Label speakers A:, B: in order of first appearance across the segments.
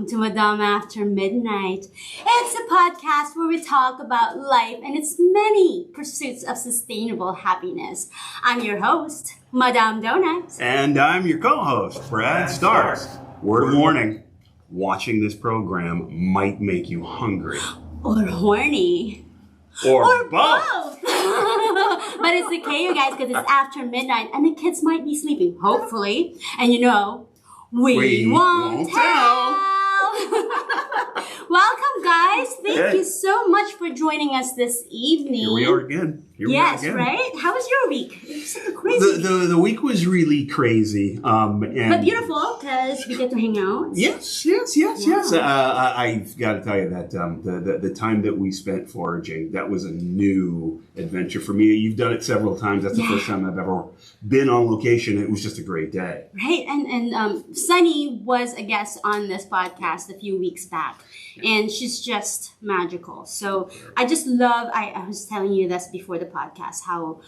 A: welcome to Madame After Midnight. It's a podcast where we talk about life and its many pursuits of sustainable happiness. I'm your host, Madame Donut.
B: And I'm your co-host, Brad Stars. Word of warning, watching this program might make you hungry.
A: Or horny.
B: Or both.
A: But it's okay, you guys, because it's after midnight and the kids might be sleeping, hopefully. And you know, we won't tell. Welcome, guys. Thank you so much for joining us this evening.
B: Here we are again.
A: Yes, right? How was your week? It was like crazy.
B: The week was really crazy.
A: But beautiful, because we get to hang out.
B: Yes. I've got to tell you that the time that we spent foraging, that was a new adventure for me. You've done it several times. That's the first time I've ever been on location. It was just a great day.
A: Right, and Sunny was a guest on this podcast a few weeks back. And she's just magical. So I just love, I was telling you this before the podcast, how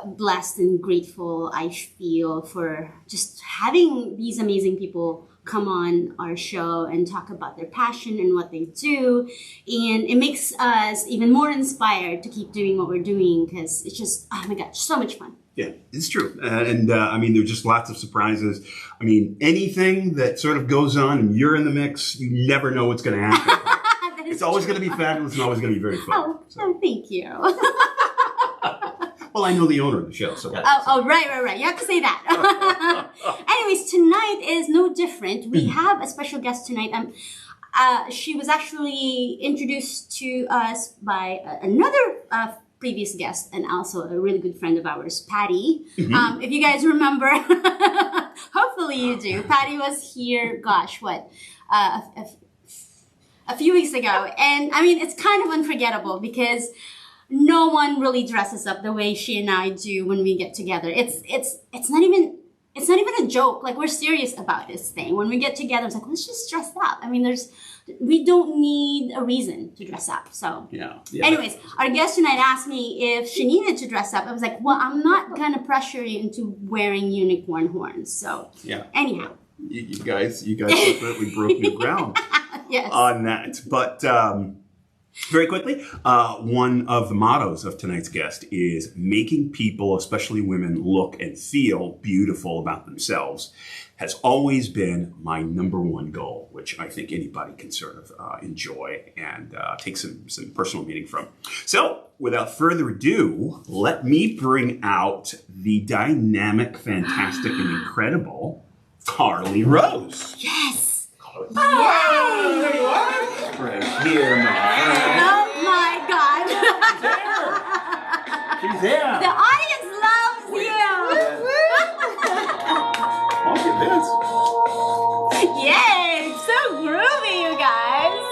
A: blessed and grateful I feel for just having these amazing people come on our show and talk about their passion and what they do. And it makes us even more inspired to keep doing what we're doing because it's just, oh my God, so much fun.
B: Yeah, it's true. I mean, there's just lots of surprises. I mean, anything that sort of goes on and you're in the mix, you never know what's going to happen. It's always going to be fabulous and always going to be very fun.
A: Oh, thank you.
B: Well, I know the owner of the show, so that's
A: right. You have to say that. Anyways, tonight is no different. We have a special guest tonight. She was actually introduced to us by another previous guest and also a really good friend of ours, Patty.
B: Mm-hmm.
A: If you guys remember, hopefully you do. Patty was here, a few weeks ago. And I mean, it's kind of unforgettable because no one really dresses up the way she and I do when we get together. It's not even a joke. Like, we're serious about this thing. When we get together, it's like, let's just dress up. I mean, we don't need a reason to dress up. So,
B: yeah.
A: Anyways, our guest tonight asked me if she needed to dress up. I was like, well, I'm not going to pressure you into wearing unicorn horns. So, anyhow.
B: You guys definitely broke new ground on that. But very quickly, one of the mottos of tonight's guest is making people, especially women, look and feel beautiful about themselves has always been my number one goal, which I think anybody can sort of enjoy and take some personal meaning from. So, without further ado, let me bring out the dynamic, fantastic, and incredible Carly Rose.
A: Yes!
B: Yay! There you are. Right here, my friend.
A: Oh my God.
B: She's there.
A: The audience loves you.
B: Look at this.
A: Yay! So groovy, you guys.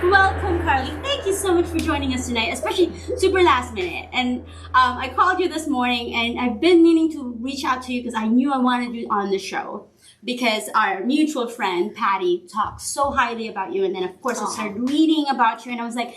A: Welcome, Carly. Thank you so much for joining us tonight, especially super last minute. And I called you this morning, and I've been meaning to reach out to you because I knew I wanted you on the show. Because our mutual friend, Patty, talked so highly about you. And then, of course, I started reading about you. And I was like,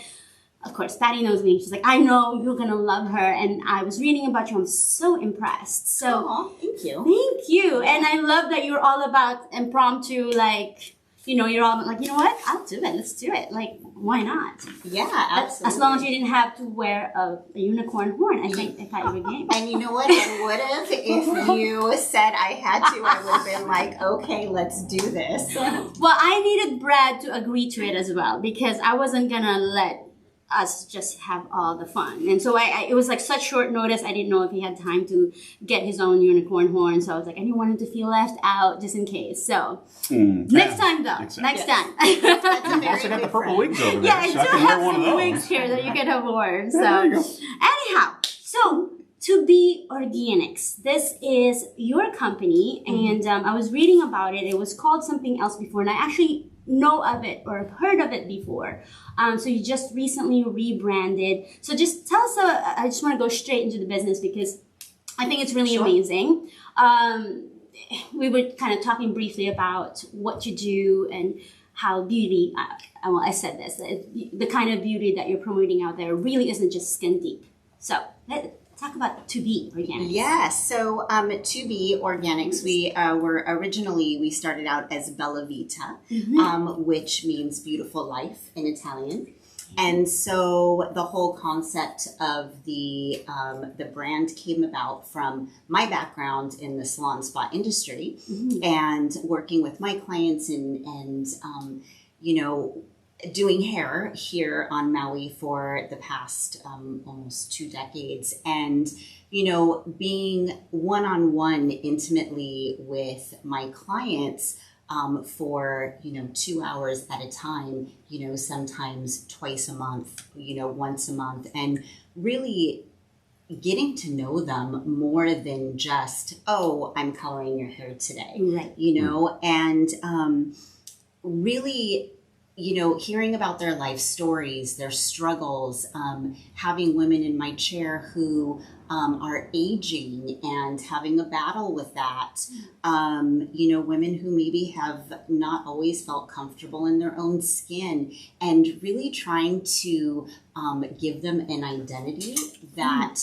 A: of course, Patty knows me. She's like, I know you're going to love her. And I was reading about you. I'm so impressed. So,
C: thank you.
A: Thank you. And I love that you're all about impromptu, like, you know, you're all like, you know what? I'll do it. Let's do it. Like, why not?
C: Yeah, absolutely.
A: As long as you didn't have to wear a unicorn horn, I think I thought you were game.
C: And you know what? I would have. If you said I had to, I would have been like, okay, let's do this.
A: Well, I needed Brad to agree to it as well because I wasn't going to let us just have all the fun. And so it was like such short notice. I didn't know if he had time to get his own unicorn horn. So I was like, I didn't want him to feel left out just in case. So next time though, next time.
B: You also got the purple wigs over there.
A: Yeah, I do have some wigs here that you can have worn. So anyhow, so to be Organics, this is your company. And I was reading about it. It was called something else before. And I actually know of it or have heard of it before. So you just recently rebranded. So just tell us, I just want to go straight into the business because I think it's really amazing. We were kind of talking briefly about what you do and how beauty, well, I said this, the kind of beauty that you're promoting out there really isn't just skin deep. So talk about To Be Organics.
C: Yes. So To Be Organics, we started out as Bella Vita, which means beautiful life in Italian. And so the whole concept of the brand came about from my background in the salon spa industry and working with my clients and doing hair here on Maui for the past almost 2 decades, and being one-on-one intimately with my clients for 2 hours at a time, sometimes twice a month, once a month, and really getting to know them more than just, oh, I'm coloring your hair today,
A: right?
C: And really hearing about their life stories, their struggles, having women in my chair who are aging and having a battle with that, women who maybe have not always felt comfortable in their own skin, and really trying to give them an identity that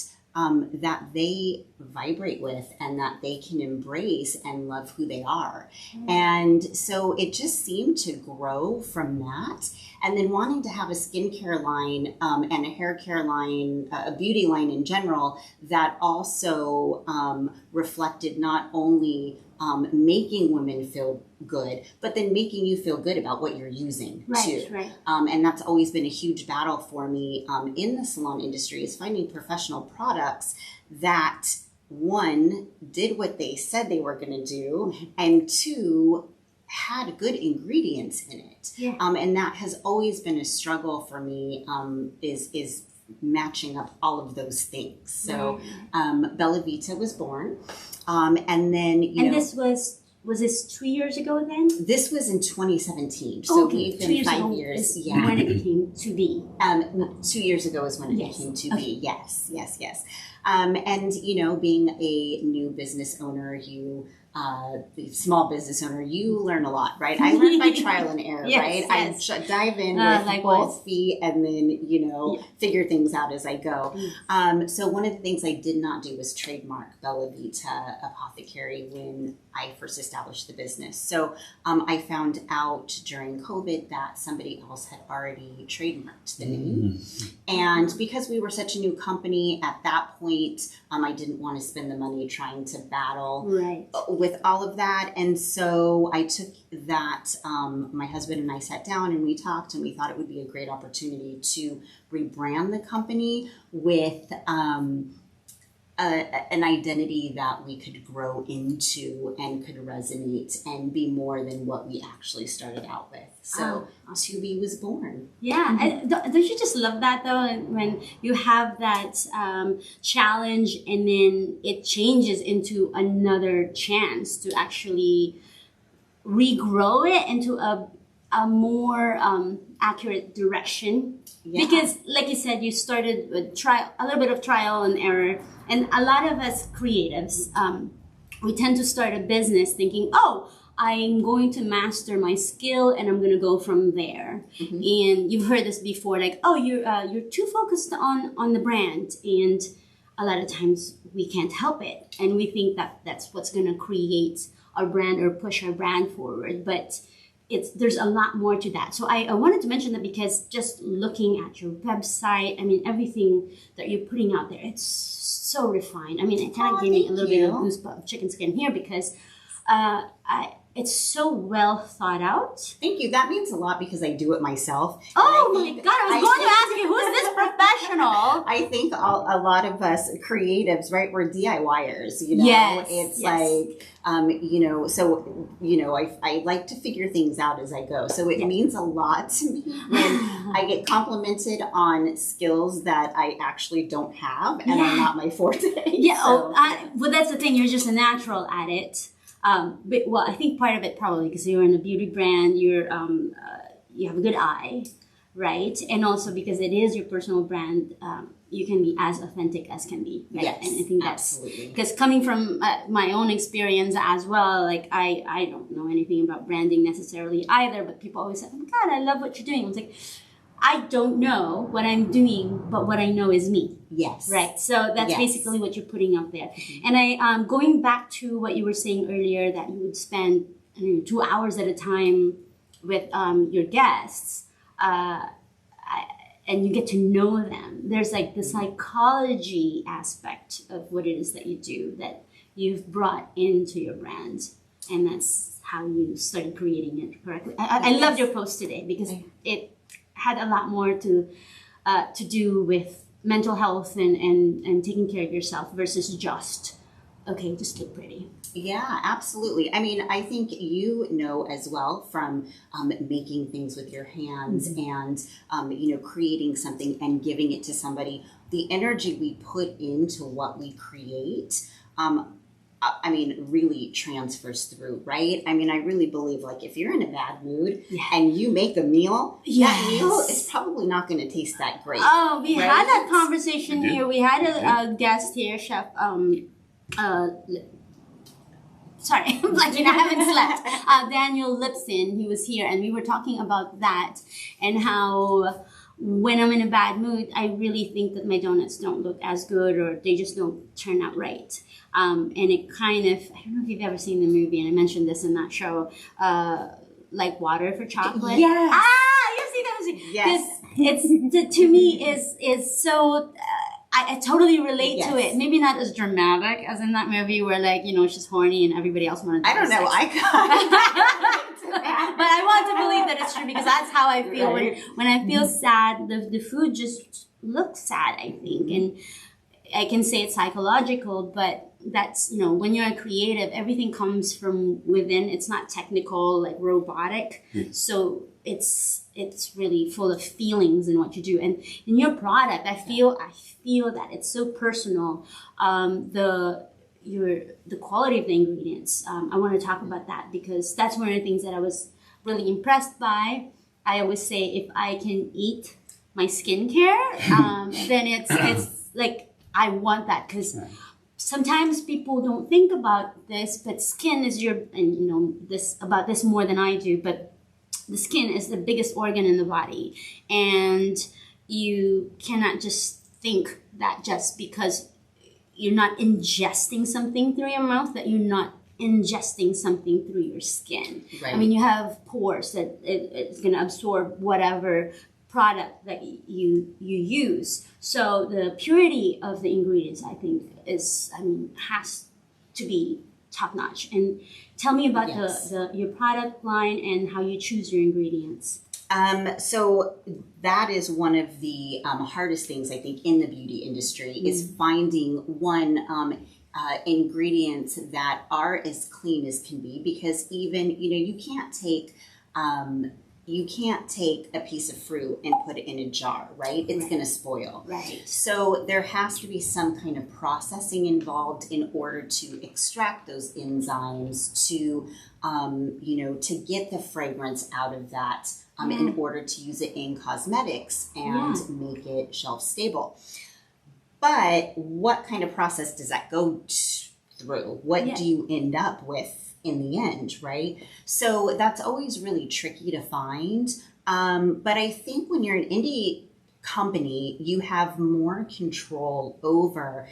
C: that they vibrate with and that they can embrace and love who they are. And so it just seemed to grow from that. And then wanting to have a skincare line and a hair care line, a beauty line in general, that also reflected not only making women feel good, but then making you feel good about what you're using too.
A: Right.
C: And that's always been a huge battle for me in the salon industry, is finding professional products that, one, did what they said they were going to do, and two, had good ingredients in it.
A: Yeah.
C: And that has always been a struggle for me, is matching up all of those things. So Bella Vita was born. And then,
A: this was this 2 years ago then?
C: This was in 2017. So we've been 5 years. Yeah.
A: When it became To Be.
C: 2 years ago is when it became To Be. Yes. And, being a new business owner, small business owner, you learn a lot, right? I learned by trial and error, right?
A: Yes.
C: I dive in with both feet and then, figure things out as I go. So one of the things I did not do was trademark Bella Vita Apothecary when I first established the business. So I found out during COVID that somebody else had already trademarked the name. And because we were such a new company at that point, I didn't want to spend the money trying to battle with all of that. And so I took that, my husband and I sat down and we talked, and we thought it would be a great opportunity to rebrand the company with an identity that we could grow into and could resonate and be more than what we actually started out with. So To Be was born.
A: Yeah. And don't you just love that though, when you have that challenge and then it changes into another chance to actually regrow it into a more accurate direction. Yeah. Because like you said, you started with a little bit of trial and error. And a lot of us creatives, we tend to start a business thinking, oh, I'm going to master my skill and I'm going to go from there. And you've heard this before, like, oh, you're too focused on the brand. And a lot of times we can't help it. And we think that that's what's going to create our brand or push our brand forward. But there's a lot more to that. So I wanted to mention that because just looking at your website, I mean, everything that you're putting out there, it's so refined. I mean, it kind of gave me a little bit of goosebumps, chicken skin here, because it's so well thought out.
C: Thank you. That means a lot because I do it myself.
A: Oh my God, I was going to ask you, who's this professional?
C: I think a lot of us creatives, right, we're DIYers,
A: Yes.
C: It's like, I like to figure things out as I go. So it means a lot to me when I get complimented on skills that I actually don't have and are not my forte.
A: Yeah,
C: So,
A: well, that's the thing. You're just a natural at it. But I think part of it probably because you're in a beauty brand, you have a good eye, right? And also because it is your personal brand, you can be as authentic as can be, right?
C: Yes,
A: and I think that's
C: absolutely.
A: Because coming from my own experience as well, like I don't know anything about branding necessarily either, but people always say, oh my God, I love what you're doing. I was like, I don't know what I'm doing, but what I know is me.
C: Yes.
A: Right. So that's basically what you're putting out there. And I, going back to what you were saying earlier, that you would spend 2 hours at a time with your guests, and you get to know them. There's like the psychology aspect of what it is that you do that you've brought into your brand. And that's how you started creating it correctly. I loved your post today because it had a lot more to do with mental health and taking care of yourself versus just look pretty.
C: Yeah, absolutely. I mean, I think you know as well from making things with your hands and, creating something and giving it to somebody, the energy we put into what we create, really transfers through, right? I mean, I really believe like if you're in a bad mood and you make a meal, that meal is probably not going to taste that great.
A: Oh, we had that conversation here. We had a guest here, Chef, sorry, I'm blanking, I haven't slept. Daniel Lipson, he was here, and we were talking about that and how when I'm in a bad mood, I really think that my donuts don't look as good or they just don't turn out right. And it kind of, I don't know if you've ever seen the movie, and I mentioned this in that show, like Water for Chocolate.
C: Yes.
A: You've seen that movie?
C: Yes.
A: It's to me is so... I totally relate to it. Maybe not as dramatic as in that movie where she's horny and everybody else wanted to
C: I don't know.
A: But I want to believe that it's true because that's how I feel when I feel sad. The food just looks sad, I think. And I can say it's psychological, but that's, when you're a creative, everything comes from within. It's not technical, like robotic. So it's really full of feelings in what you do. And in your product, I feel that it's so personal. The quality of the ingredients. I want to talk about that because that's one of the things that I was really impressed by. I always say if I can eat my skincare, then it's like I want that because sometimes people don't think about this, but skin is about this more than I do, but the skin is the biggest organ in the body, and you cannot just think that just because you're not ingesting something through your mouth that you're not ingesting something through your skin. Right. I mean, you have pores that it's going to absorb whatever product that you use. So the purity of the ingredients, I think, has to be top notch. And tell me about your product line and how you choose your ingredients.
C: So that is one of the hardest things I think in the beauty industry is finding one ingredients that are as clean as can be, because even you can't take a piece of fruit and put it in a jar, right? It's going to spoil.
A: Right.
C: So there has to be some kind of processing involved in order to extract those enzymes to get the fragrance out of that in order to use it in cosmetics and make it shelf stable. But what kind of process does that go through? What do you end up with in the end, right? So that's always really tricky to find. But I think when you're an indie company, you have more control over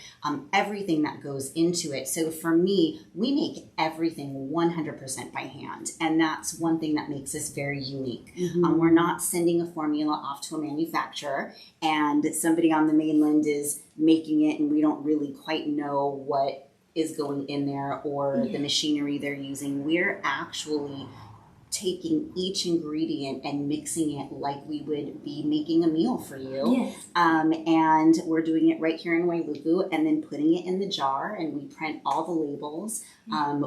C: everything that goes into it. So for me, we make everything 100% by hand. And that's one thing that makes us very unique. We're not sending a formula off to a manufacturer and somebody on the mainland is making it and we don't really quite know what is going in there or the machinery they're using. We're actually taking each ingredient and mixing it like we would be making a meal for you.
A: Yes.
C: And we're doing it right here in Wailuku and then putting it in the jar, and we print all the labels.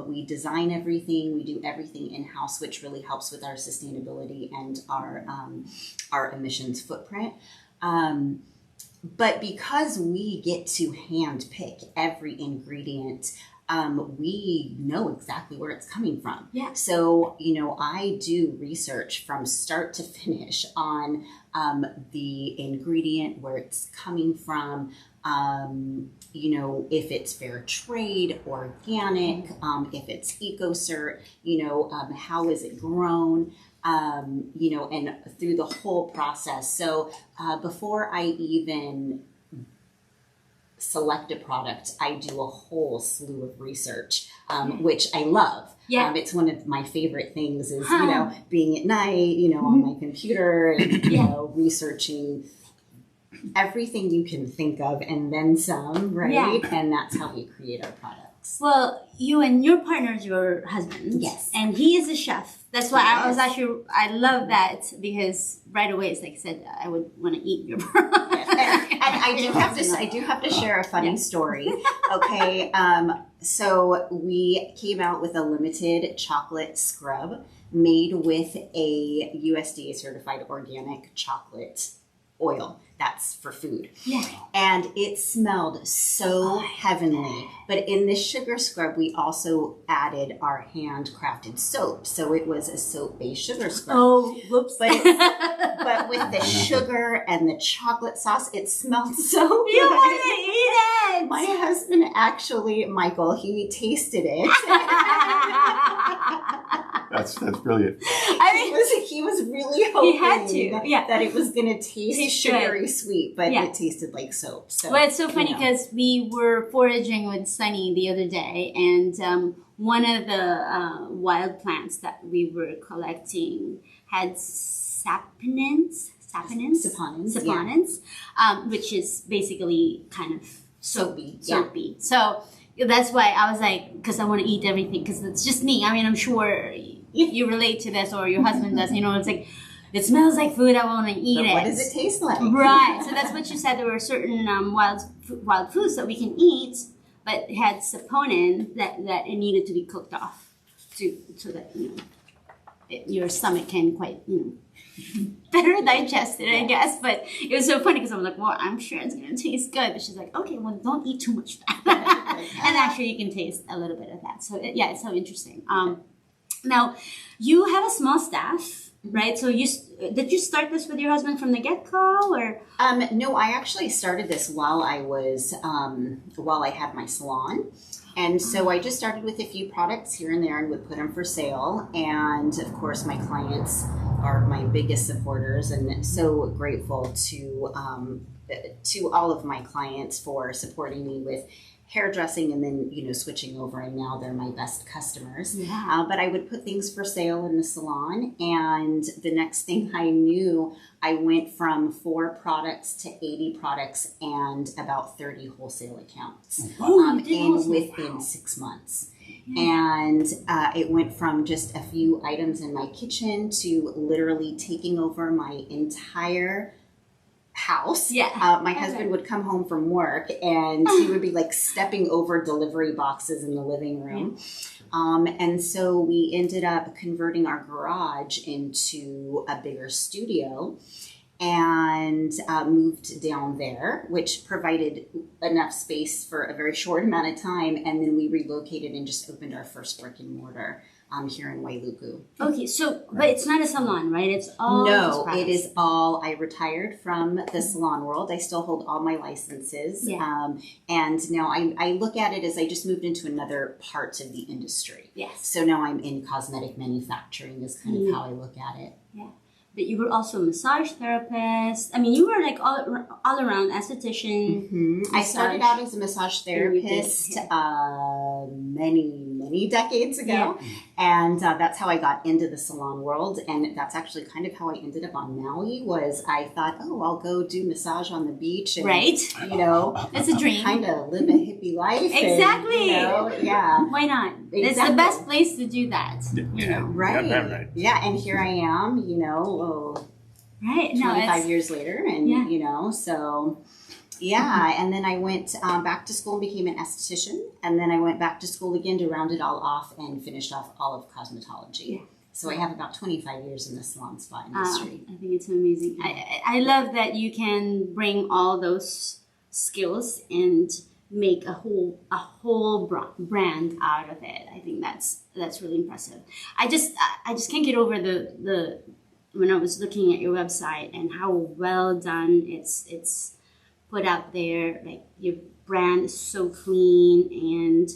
C: We design everything. We do everything in-house, which really helps with our sustainability and our emissions footprint. But because we get to hand pick every ingredient, we know exactly where it's coming from.
A: Yeah.
C: So, I do research from start to finish on the ingredient, where it's coming from, if it's fair trade, organic, if it's EcoCert, how is it grown? and through the whole process. So before I even select a product, I do a whole slew of research, which I love.
A: Yeah.
C: It's one of my favorite things is, being at night, on my computer and, researching everything you can think of and then some, right?
A: Yeah.
C: And that's how we create our products.
A: Well, you and your partner is your husband.
C: Yes.
A: And he is a chef. That's why I love that, because right away it's like I said, I would want to eat your product.
C: Yes. And I do have to share a funny story. Okay. So we came out with a limited chocolate scrub made with a USDA certified organic chocolate oil. That's for food.
A: Yeah.
C: And it smelled so heavenly. But in this sugar scrub, we also added our handcrafted soap. So it was a soap-based sugar scrub.
A: Oh, whoops.
C: But with the sugar and the chocolate sauce, it smelled so good.
A: You want to eat it!
C: My husband actually, Michael, he tasted it.
B: That's brilliant.
C: He was really hoping
A: he had to,
C: that it was going to taste sugary sweet, but it tasted like soap. So,
A: well, it's so funny because we were foraging with Sunny the other day, and one of the wild plants that we were collecting had saponins, which is basically kind of
C: soapy.
A: So that's why I was like, because I want to eat everything, because it's just me. I mean, I'm sure you relate to this, or your husband does. It's like, it smells like food, I want to eat it.
C: What does it taste like?
A: Right. So that's what you said. There were certain wild foods that we can eat, but it had saponin that it needed to be cooked off so that your stomach can quite better digest it, I guess. But it was so funny because I was like, well, I'm sure it's going to taste good. But she's like, okay, well, don't eat too much of that. And actually, you can taste a little bit of that. So it's so interesting. Now, you have a small staff, right? So did you start this with your husband from the get-go, or?
C: No, I actually started this while I had my salon. And so I just started with a few products here and there and would put them for sale. And of course, my clients are my biggest supporters, and so grateful to all of my clients for supporting me with hairdressing, and then switching over, and now they're my best customers.
A: Yeah.
C: But I would put things for sale in the salon, and the next thing I knew, I went from 4 products to 80 products and about 30 wholesale accounts within 6 months. And it went from just a few items in my kitchen to literally taking over my entire house. My husband would come home from work and he would be like stepping over delivery boxes in the living room. And so we ended up converting our garage into a bigger studio and moved down there, which provided enough space for a very short amount of time. And then we relocated and just opened our first brick and mortar here in Wailuku.
A: Okay, so, but it's not a salon, right? It's all
C: No, it is all, I retired from the salon world. I still hold all my licenses. And now I look at it as I just moved into another part of the industry.
A: Yes.
C: So now I'm in cosmetic manufacturing is kind of how I look at it.
A: Yeah. But you were also a massage therapist. I mean, you were like all around esthetician.
C: I started out as a massage therapist many decades ago. And that's how I got into the salon world. And that's actually kind of how I ended up on Maui. Was I thought, I'll go do massage on the beach. And,
A: it's a dream.
C: Kind of live a hippie life.
A: Exactly.
C: And,
A: why not?
C: Exactly.
A: It's the best place to do that.
C: Right. Yeah, and here I am,
A: right.
C: 25 years later. And, so... Yeah, and then I went back to school and became an esthetician, and then I went back to school again to round it all off and finished off all of cosmetology. Yeah. So I have about 25 years in the salon spa industry.
A: I think it's amazing. I love that you can bring all those skills and make a whole brand out of it. I think that's really impressive. I just can't get over the when I was looking at your website and how well done it's put out there. Like, your brand is so clean, and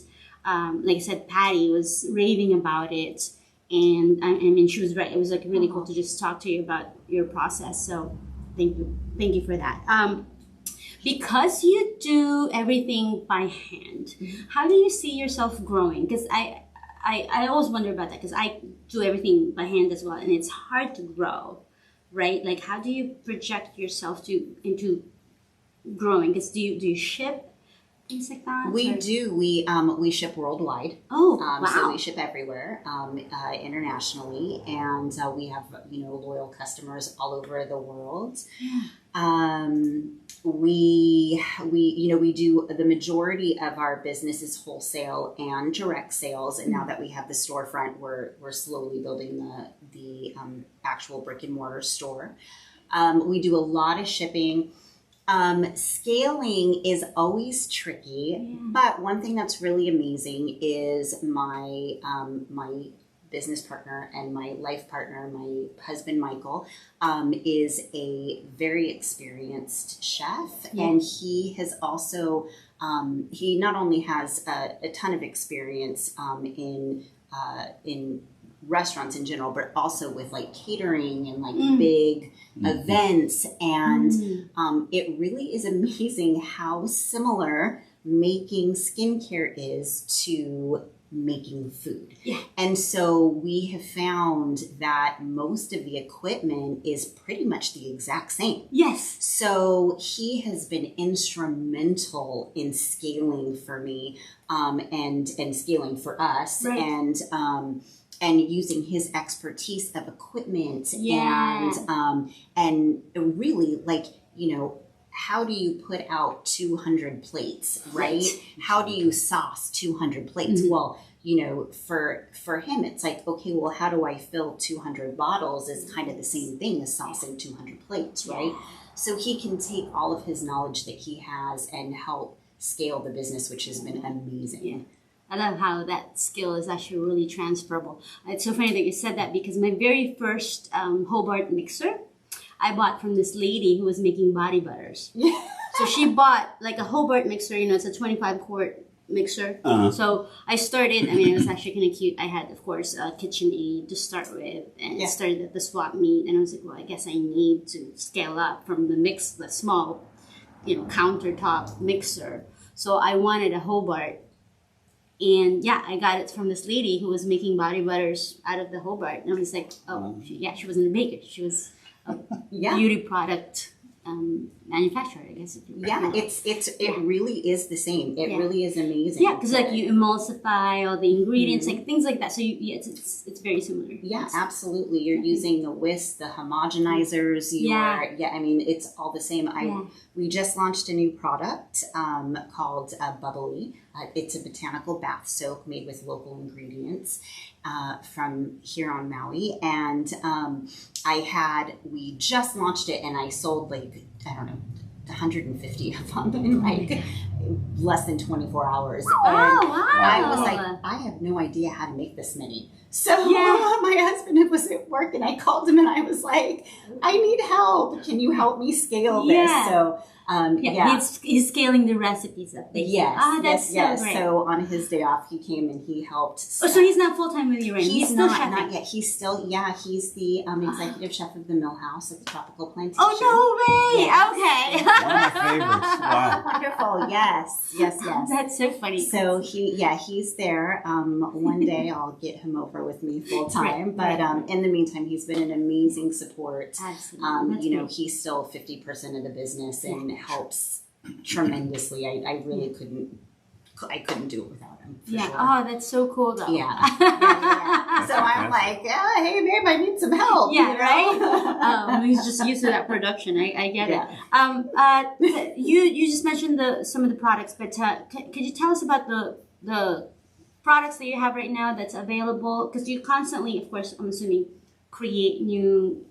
A: like I said, Patty was raving about it, And I mean, she was right. It was like really cool to just talk to you about your process. So thank you for that. Because you do everything by hand, how do you see yourself growing? Because I always wonder about that, because I do everything by hand as well, and it's hard to grow, right? Like, how do you project yourself into growing? Because do you ship things like that?
C: We do. We ship worldwide.
A: Oh, wow.
C: So we ship everywhere, internationally, and we have loyal customers all over the world.
A: Yeah.
C: We do, the majority of our business is wholesale and direct sales, and now that we have the storefront, we're slowly building the actual brick and mortar store. We do a lot of shipping. Scaling is always tricky, but one thing that's really amazing is my business partner and my life partner, my husband Michael, is a very experienced chef, and he has also he not only has a ton of experience in restaurants in general, but also with like catering and like big events, and it really is amazing how similar making skincare is to making food. And so we have found that most of the equipment is pretty much the exact same.
A: Yes.
C: So he has been instrumental in scaling for me, and scaling for us,
A: right.
C: And using his expertise of equipment, and really, like, how do you put out 200 plates, right? How do you sauce 200 plates? Well, for him, it's like, okay, well, how do I fill 200 bottles is kind of the same thing as saucing 200 plates, right? So he can take all of his knowledge that he has and help scale the business, which has been amazing.
A: I love how that skill is actually really transferable. It's so funny that you said that, because my very first Hobart mixer, I bought from this lady who was making body butters. So she bought like a Hobart mixer, it's a 25 quart mixer. So I started, it was actually kind of cute. I had, of course, a KitchenAid to start with, and started at the swap meet. And I was like, well, I guess I need to scale up from the small, countertop mixer. So I wanted a Hobart. And I got it from this lady who was making body butters out of the Hobart. And I was like, she wasn't a baker. She was a beauty product manufacturer, I guess. It really is the same. It really is amazing. Yeah, because like you emulsify all the ingredients, like things like that. So it's very similar.
C: Yeah, absolutely. You're using the whisk, the homogenizers. It's all the same. We just launched a new product called Bubbly. It's a botanical bath soap made with local ingredients from here on Maui. And we just launched it, and I sold 150 of them in less than 24 hours.
A: Oh, wow.
C: I was like, I have no idea how to make this many. So my husband was at work, and I called him, and I was like, I need help. Can you help me scale this? So
A: he's scaling the recipes up there.
C: That's
A: so great.
C: So on his day off, he came and he helped.
A: So he's not full time with you, right?
C: He's not yet. He's still, he's the executive chef of the Mill House at the Tropical Plantation.
A: Oh, no way!
C: Yes.
A: Okay.
B: One of my favorites. Wow.
C: Wonderful. Yes.
A: That's so funny.
C: So he's there. One day I'll get him over with me full time. But in the meantime, he's been an amazing support.
A: Absolutely.
C: He's still 50% of the business and helps tremendously. I really couldn't do it without him.
A: Yeah.
C: Sure.
A: Oh, that's so cool though.
C: Yeah. So I'm like, hey babe, I need some help.
A: Yeah, right. He's just used to that production. I get it. You just mentioned some of the products, but could you tell us about the products that you have right now that's available? Because you constantly, of course, I'm assuming, create new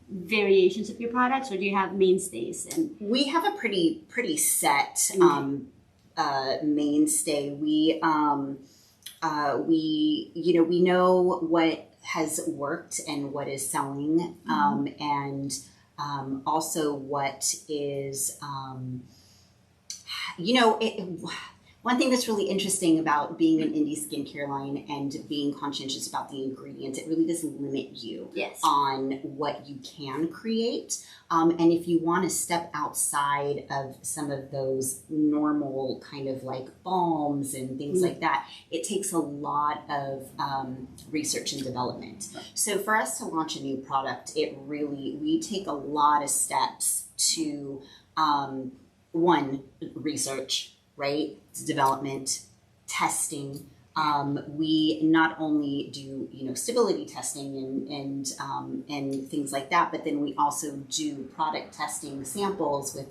A: variations of your products, or do you have mainstays? And
C: we have a pretty set mainstay. We know what has worked and what is selling, and also what is one one thing that's really interesting about being an indie skincare line and being conscientious about the ingredients, it really does limit you on what you can create. And if you want to step outside of some of those normal kind of like balms and things like that, it takes a lot of research and development. So for us to launch a new product, we take a lot of steps to, one, research, right? Development, testing. We not only do stability testing and things like that, but then we also do product testing samples with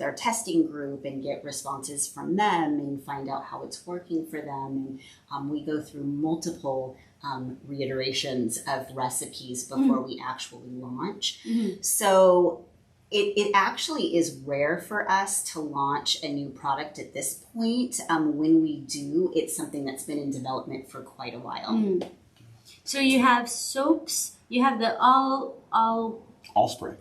C: our testing group and get responses from them and find out how it's working for them. And we go through multiple reiterations of recipes before we actually launch. So it actually is rare for us to launch a new product at this point. When we do, it's something that's been in development for quite a while.
A: So you have soaps, you have the all spray,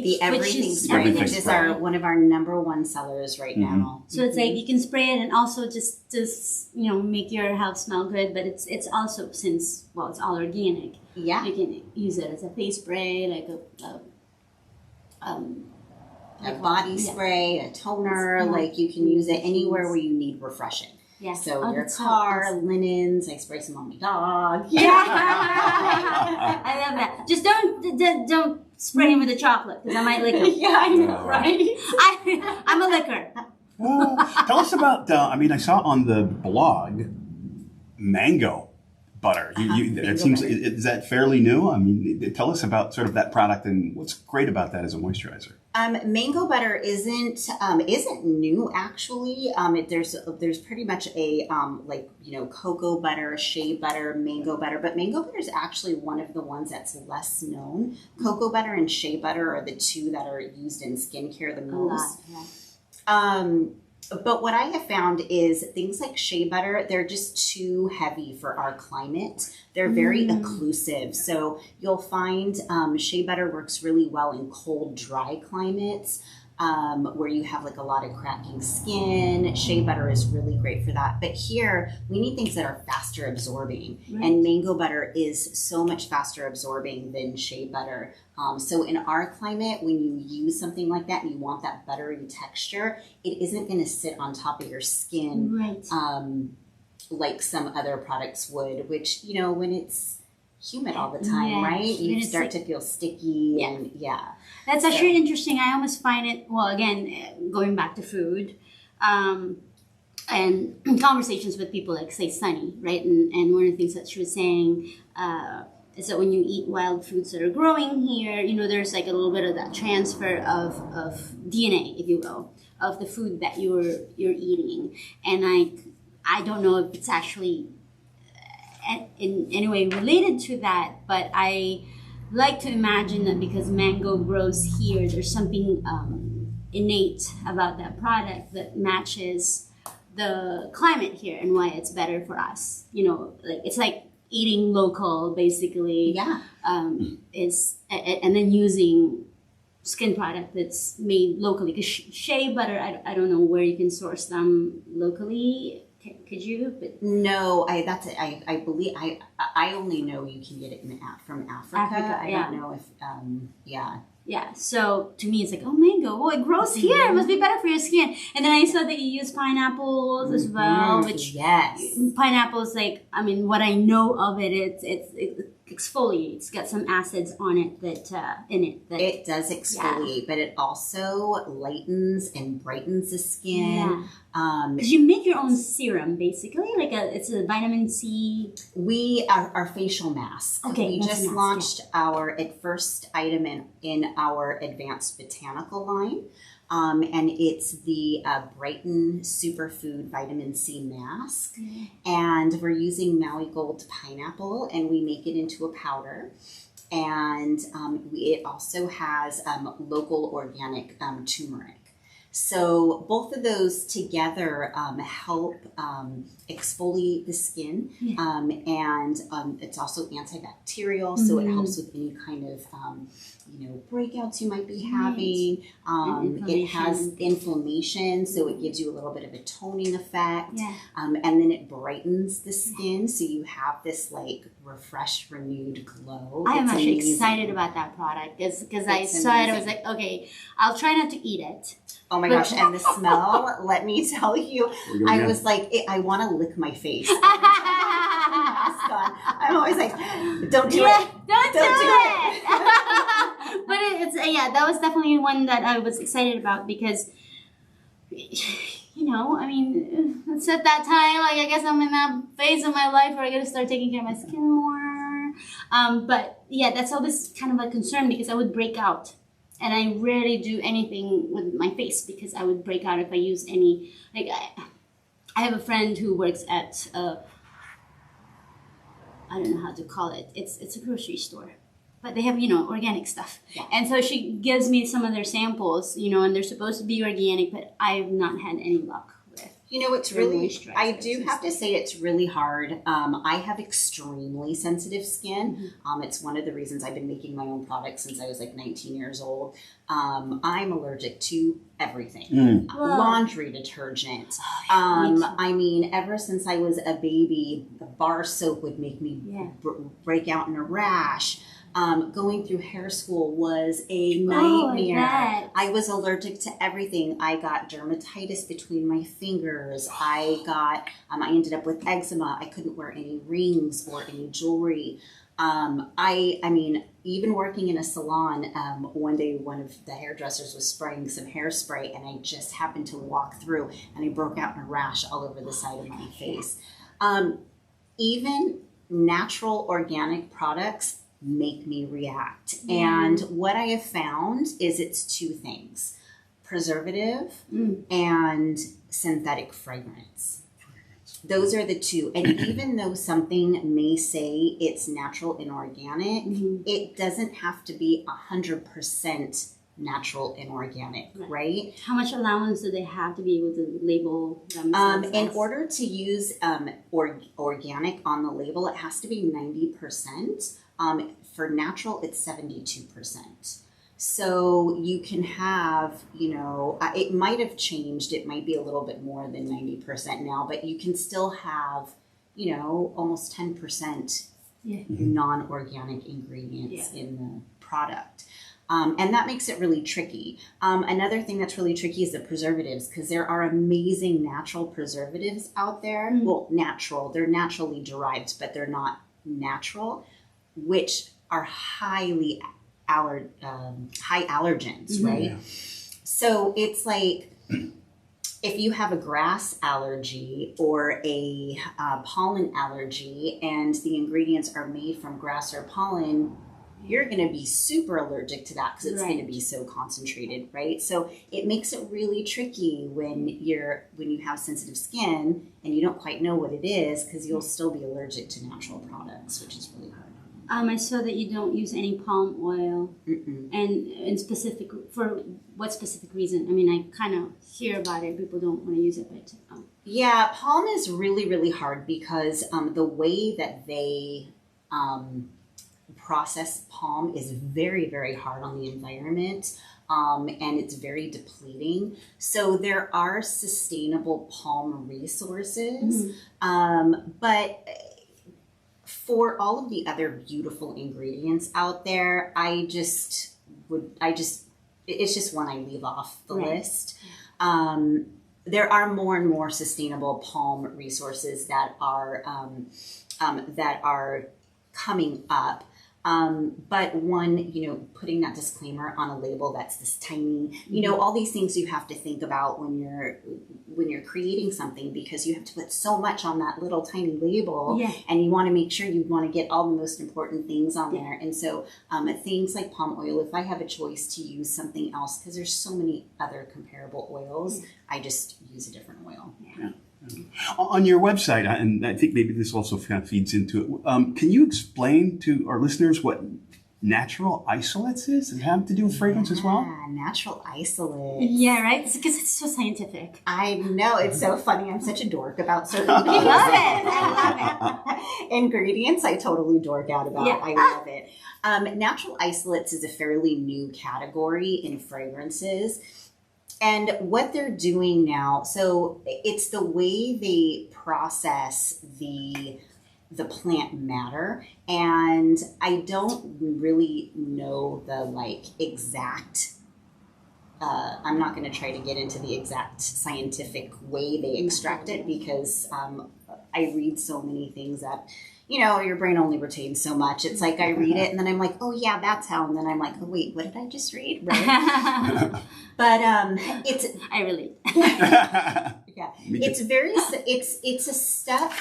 C: the everything spray, which is one of our number one sellers right now.
A: So it's like you can spray it and also just make your house smell good, but it's also, since it's all organic.
C: Yeah,
A: you can use it as a face spray, like
C: a body spray, a toner, like you can use it anywhere where you need refreshing.
A: Yeah.
C: So your car, linens, I spray some on my dog.
A: Yeah. I love that. Just don't spray him with the chocolate because I might lick him.
C: Yeah, I know, right?
A: I'm a licker.
B: Tell us about, I saw on the blog, mango butter. It seems, is that fairly new? I mean, tell us about sort of that product and what's great about that as a moisturizer.
C: Mango butter isn't new actually. There's pretty much a cocoa butter, shea butter, mango butter, but mango butter is actually one of the ones that's less known. Cocoa butter and shea butter are the two that are used in skincare the most. But what I have found is things like shea butter, they're just too heavy for our climate. They're very occlusive. So you'll find shea butter works really well in cold, dry climates where you have like a lot of cracking skin. Shea butter is really great for that. But here, we need things that are faster absorbing. Right. And mango butter is so much faster absorbing than shea butter. So in our climate, when you use something like that and you want that buttery texture, it isn't going to sit on top of your skin like some other products would, which, when it's humid all the time, right? You start to feel sticky and
A: That's actually interesting. I almost find it, again, going back to food, and conversations with people like, say, Sunny, right? And one of the things that she was saying is that when you eat wild foods that are growing here, there's like a little bit of that transfer of DNA, if you will, of the food that you're eating. And I don't know if it's actually in any way related to that, but I like to imagine that because mango grows here, there's something innate about that product that matches the climate here and why it's better for us. It's like eating local, basically. And then using skin product that's made locally. Because shea butter, I don't know where you can source them locally. Could you? But
C: no, I believe I only know you can get it from Africa. I don't know if
A: Yeah, so to me it's like, mango, it grows here, it must be better for your skin. And then I saw that you use pineapples as well, which pineapples, what I know of it exfoliates, got some acids on it that it does exfoliate, but it also lightens and brightens the skin. Because you make your own serum, basically, it's a vitamin C.
C: We our facial mask. We just launched our first item in our advanced botanical line. And it's the Brighten Superfood Vitamin C Mask. And we're using Maui Gold pineapple, and we make it into a powder. And it also has local organic turmeric. So both of those together help exfoliate the skin, and it's also antibacterial, so it helps with any kind of breakouts you might be having. It has inflammation, so it gives you a little bit of a toning effect, and then it brightens the skin, so you have this like refreshed, renewed glow.
A: I am actually excited about that product because I saw it. I was like, okay, I'll try not to eat it.
C: Oh my gosh, and the smell, let me tell you, I was like, I want to lick my face. I'm always like, don't do it.
A: Don't do it. But that was definitely one that I was excited about because, I mean, it's at that time, like, I guess I'm in that phase of my life where I got to start taking care of my skin more. But yeah, that's always kind of a concern because I would break out. And I rarely do anything with my face because I would break out if I use any, like, I have a friend who works at, I don't know how to call it. It's a grocery store, but they have, organic stuff. Yeah. And so she gives me some of their samples, and they're supposed to be organic, but I've not had any luck with.
C: It's really, I do have to say it's really hard. I have extremely sensitive skin. It's one of the reasons I've been making my own products since I was like 19 years old. I'm allergic to everything. Laundry detergent. I mean, ever since I was a baby, the bar soap would make me break out in a rash. Going through hair school was a nightmare. I was allergic to everything. I got dermatitis between my fingers. I ended up with eczema. I couldn't wear any rings or any jewelry. I mean, even working in a salon, one day one of the hairdressers was spraying some hairspray and I just happened to walk through and I broke out in a rash all over the side of my face. Even natural organic products make me react. And what I have found is it's two things: preservative and synthetic fragrance. Those are the two. And even though something may say it's natural and organic, it doesn't have to be 100% natural and organic, right?
A: How much allowance do they have to be able to label themselves?
C: In order to use organic on the label, it has to be 90%. For natural, it's 72%. So you can have, it might have changed. It might be a little bit more than 90% now, but you can still have, almost 10% non-organic ingredients in the product. And that makes it really tricky. Another thing that's really tricky is the preservatives, because there are amazing natural preservatives out there. Well, natural, they're naturally derived, but they're not natural, which are high allergens, right? Yeah. So it's like if you have a grass allergy or a pollen allergy and the ingredients are made from grass or pollen, you're going to be super allergic to that because it's going to be so concentrated, right? So it makes it really tricky when you have sensitive skin and you don't quite know what it is, because you'll still be allergic to natural products, which is really hard.
A: I saw that you don't use any palm oil, and specific for what specific reason? I mean, I kind of hear about it. People don't want to use it, but
C: yeah, palm is really, really hard because the way that they process palm is very, very hard on the environment, and it's very depleting. So there are sustainable palm resources, but for all of the other beautiful ingredients out there, it's just one I leave off the list. There are more and more sustainable palm resources that are coming up. But one, putting that disclaimer on a label that's this tiny, all these things you have to think about when you're creating something, because you have to put so much on that little tiny label, and you want to make sure you want to get all the most important things on there. And so things like palm oil, if I have a choice to use something else, because there's so many other comparable oils, I just use a different oil.
B: On your website, and I think maybe this also kind of feeds into it, can you explain to our listeners what natural isolates is? Does it have to do with fragrance as well?
C: Yeah, natural isolates.
A: Yeah, right? It's because it's so scientific.
C: I know, it's so funny. I'm such a dork about certain
A: I love it. I love
C: it. Ingredients, I totally dork out about.
A: Yeah.
C: I love it. Natural isolates is a fairly new category in fragrances. And what they're doing now, so it's the way they process the plant matter, and I don't really know the exact I'm not going to try to get into the exact scientific way they extract it, because I read so many things that, your brain only retains so much. It's like I read it and then I'm like, oh yeah, that's how, and then I'm like, oh wait, what did I just read? Right? But it's
A: I relate.
C: yeah, it's it's a step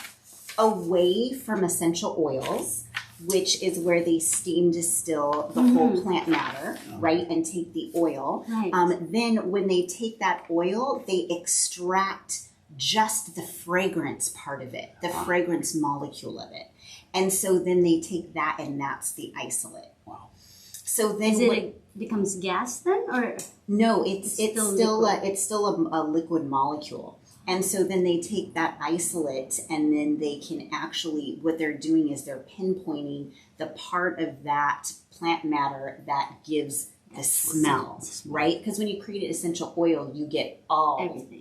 C: away from essential oils, which is where they steam distill the whole plant matter, right, and take the oil.
A: Right.
C: Then when they take that oil, they extract just the fragrance part of it, the fragrance molecule of it. And so then they take that, and that's the isolate.
B: Wow.
C: So then
A: it becomes gas then, or
C: no? It's still a liquid molecule. And so then they take that isolate, and then they can actually, what they're doing is they're pinpointing the part of that plant matter that gives the smell, right? Because when you create an essential oil, you get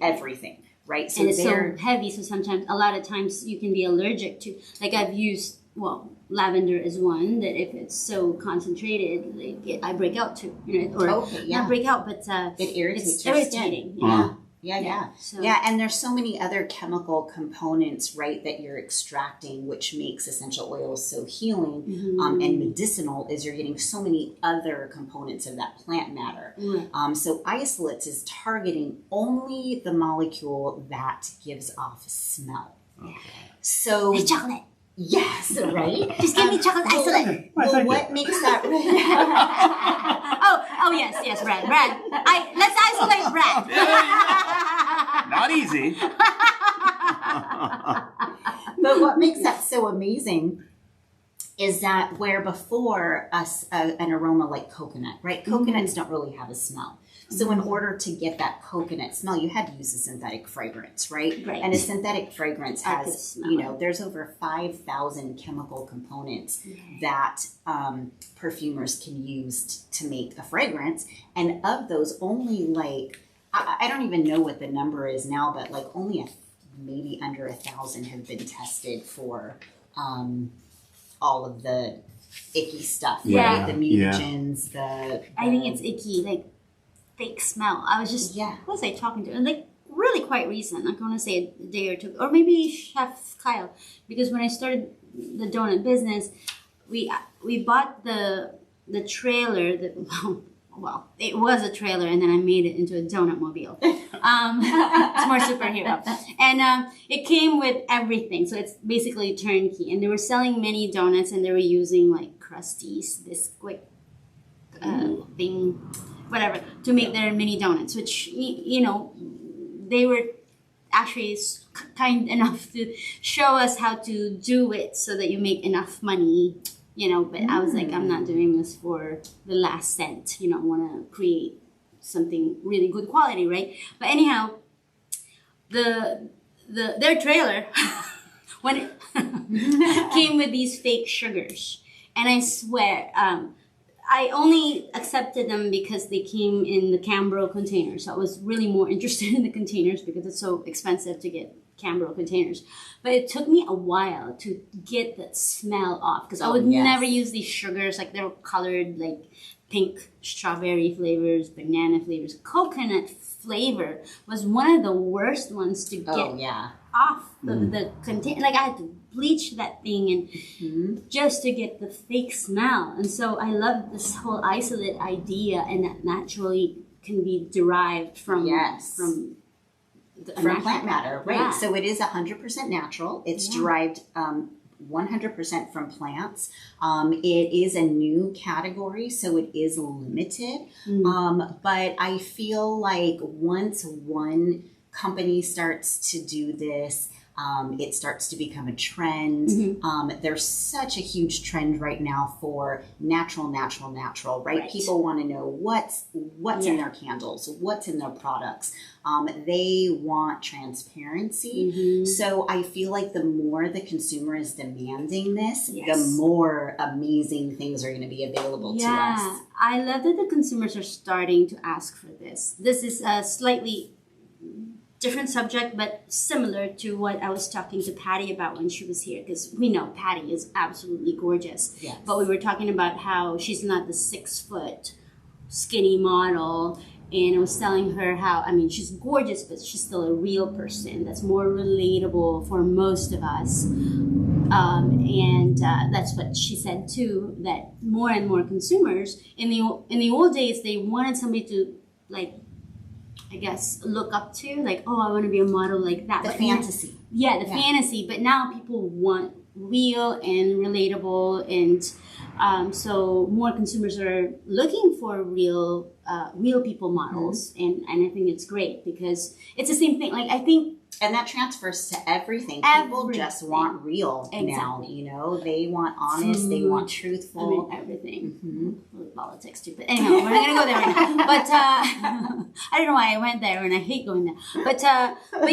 C: everything, right? So
A: and it's so heavy, so sometimes, a lot of times, you can be allergic to, like I've used, lavender is one that if it's so concentrated, I break out to, not break out, but
C: it irritates
A: it's
C: your
A: irritating.
C: skin. Yeah.
A: So.
C: Yeah, and there's so many other chemical components, right, that you're extracting, which makes essential oils so healing and medicinal, is you're getting so many other components of that plant matter. So isolates is targeting only the molecule that gives off smell.
B: Okay.
C: So
A: Like chocolate.
C: Yes, right?
A: Just give me chocolate isolate.
C: Well, what makes that...
A: oh, yes, bread. Let's isolate bread.
B: Not easy.
C: But what makes that so amazing is that where before an aroma like coconut, right? Coconuts don't really have a smell. So in order to get that coconut smell, you had to use a synthetic fragrance, right? And a synthetic fragrance has, there's over 5,000 chemical components that perfumers can use to make a fragrance. And of those, only I don't even know what the number is now, but only maybe under 1,000 have been tested for all of the icky stuff, right? The mutagens,
A: I think it's icky, fake smell. I was just, who was I talking to? And really quite recent. I'm going to say a day or two, or maybe Chef Kyle, because when I started the donut business, we bought the trailer that, it was a trailer, and then I made it into a donut mobile. It's more superhero. And it came with everything. So it's basically turnkey. And they were selling many donuts, and they were using Krusty's Bisquick thing, whatever, to make their mini donuts, which, they were actually kind enough to show us how to do it so that you make enough money. But I was like, I'm not doing this for the last cent. I want to create something really good quality, right? But anyhow, their trailer when it came with these fake sugars, and I swear, I only accepted them because they came in the Cambro containers. So I was really more interested in the containers because it's so expensive to get Cambro containers. But it took me a while to get that smell off, because I would never use these sugars. They were colored pink strawberry flavors, banana flavors. Coconut flavor was one of the worst ones to get off the container. I had to bleach that thing and just to get the fake smell. And so I love this whole isolate idea, and that naturally can be derived from
C: plant matter, right? Yeah. So it is 100% natural. It's derived 100% from plants. It is a new category, so it is limited. But I feel like once one company starts to do this, It starts to become a trend. There's such a huge trend right now for natural, right? People want to know what's in their candles, what's in their products. They want transparency. So I feel like the more the consumer is demanding this, the more amazing things are going to be available to us.
A: I love that the consumers are starting to ask for this. This is a slightly different subject, but similar to what I was talking to Patty about when she was here, because we know Patty is absolutely gorgeous.
C: Yes.
A: But we were talking about how she's not the 6-foot skinny model. And I was telling her how, I mean, she's gorgeous, but she's still a real person that's more relatable for most of us. And that's what she said too, that more and more consumers, in the old days, they wanted somebody to, like, I guess, look up to, like, oh, I want to be a model like that.
C: The fantasy.
A: Fantasy. But now people want real and relatable, and so more consumers are looking for real people models, and I think it's great because it's the same thing. Like, I think.
C: And that transfers to everything. People just want real now, you know. They want honest, they want truthful.
A: I mean, everything. With politics too. But anyhow, we're not going to go there right now. But I don't know why I went there, and I hate going there. But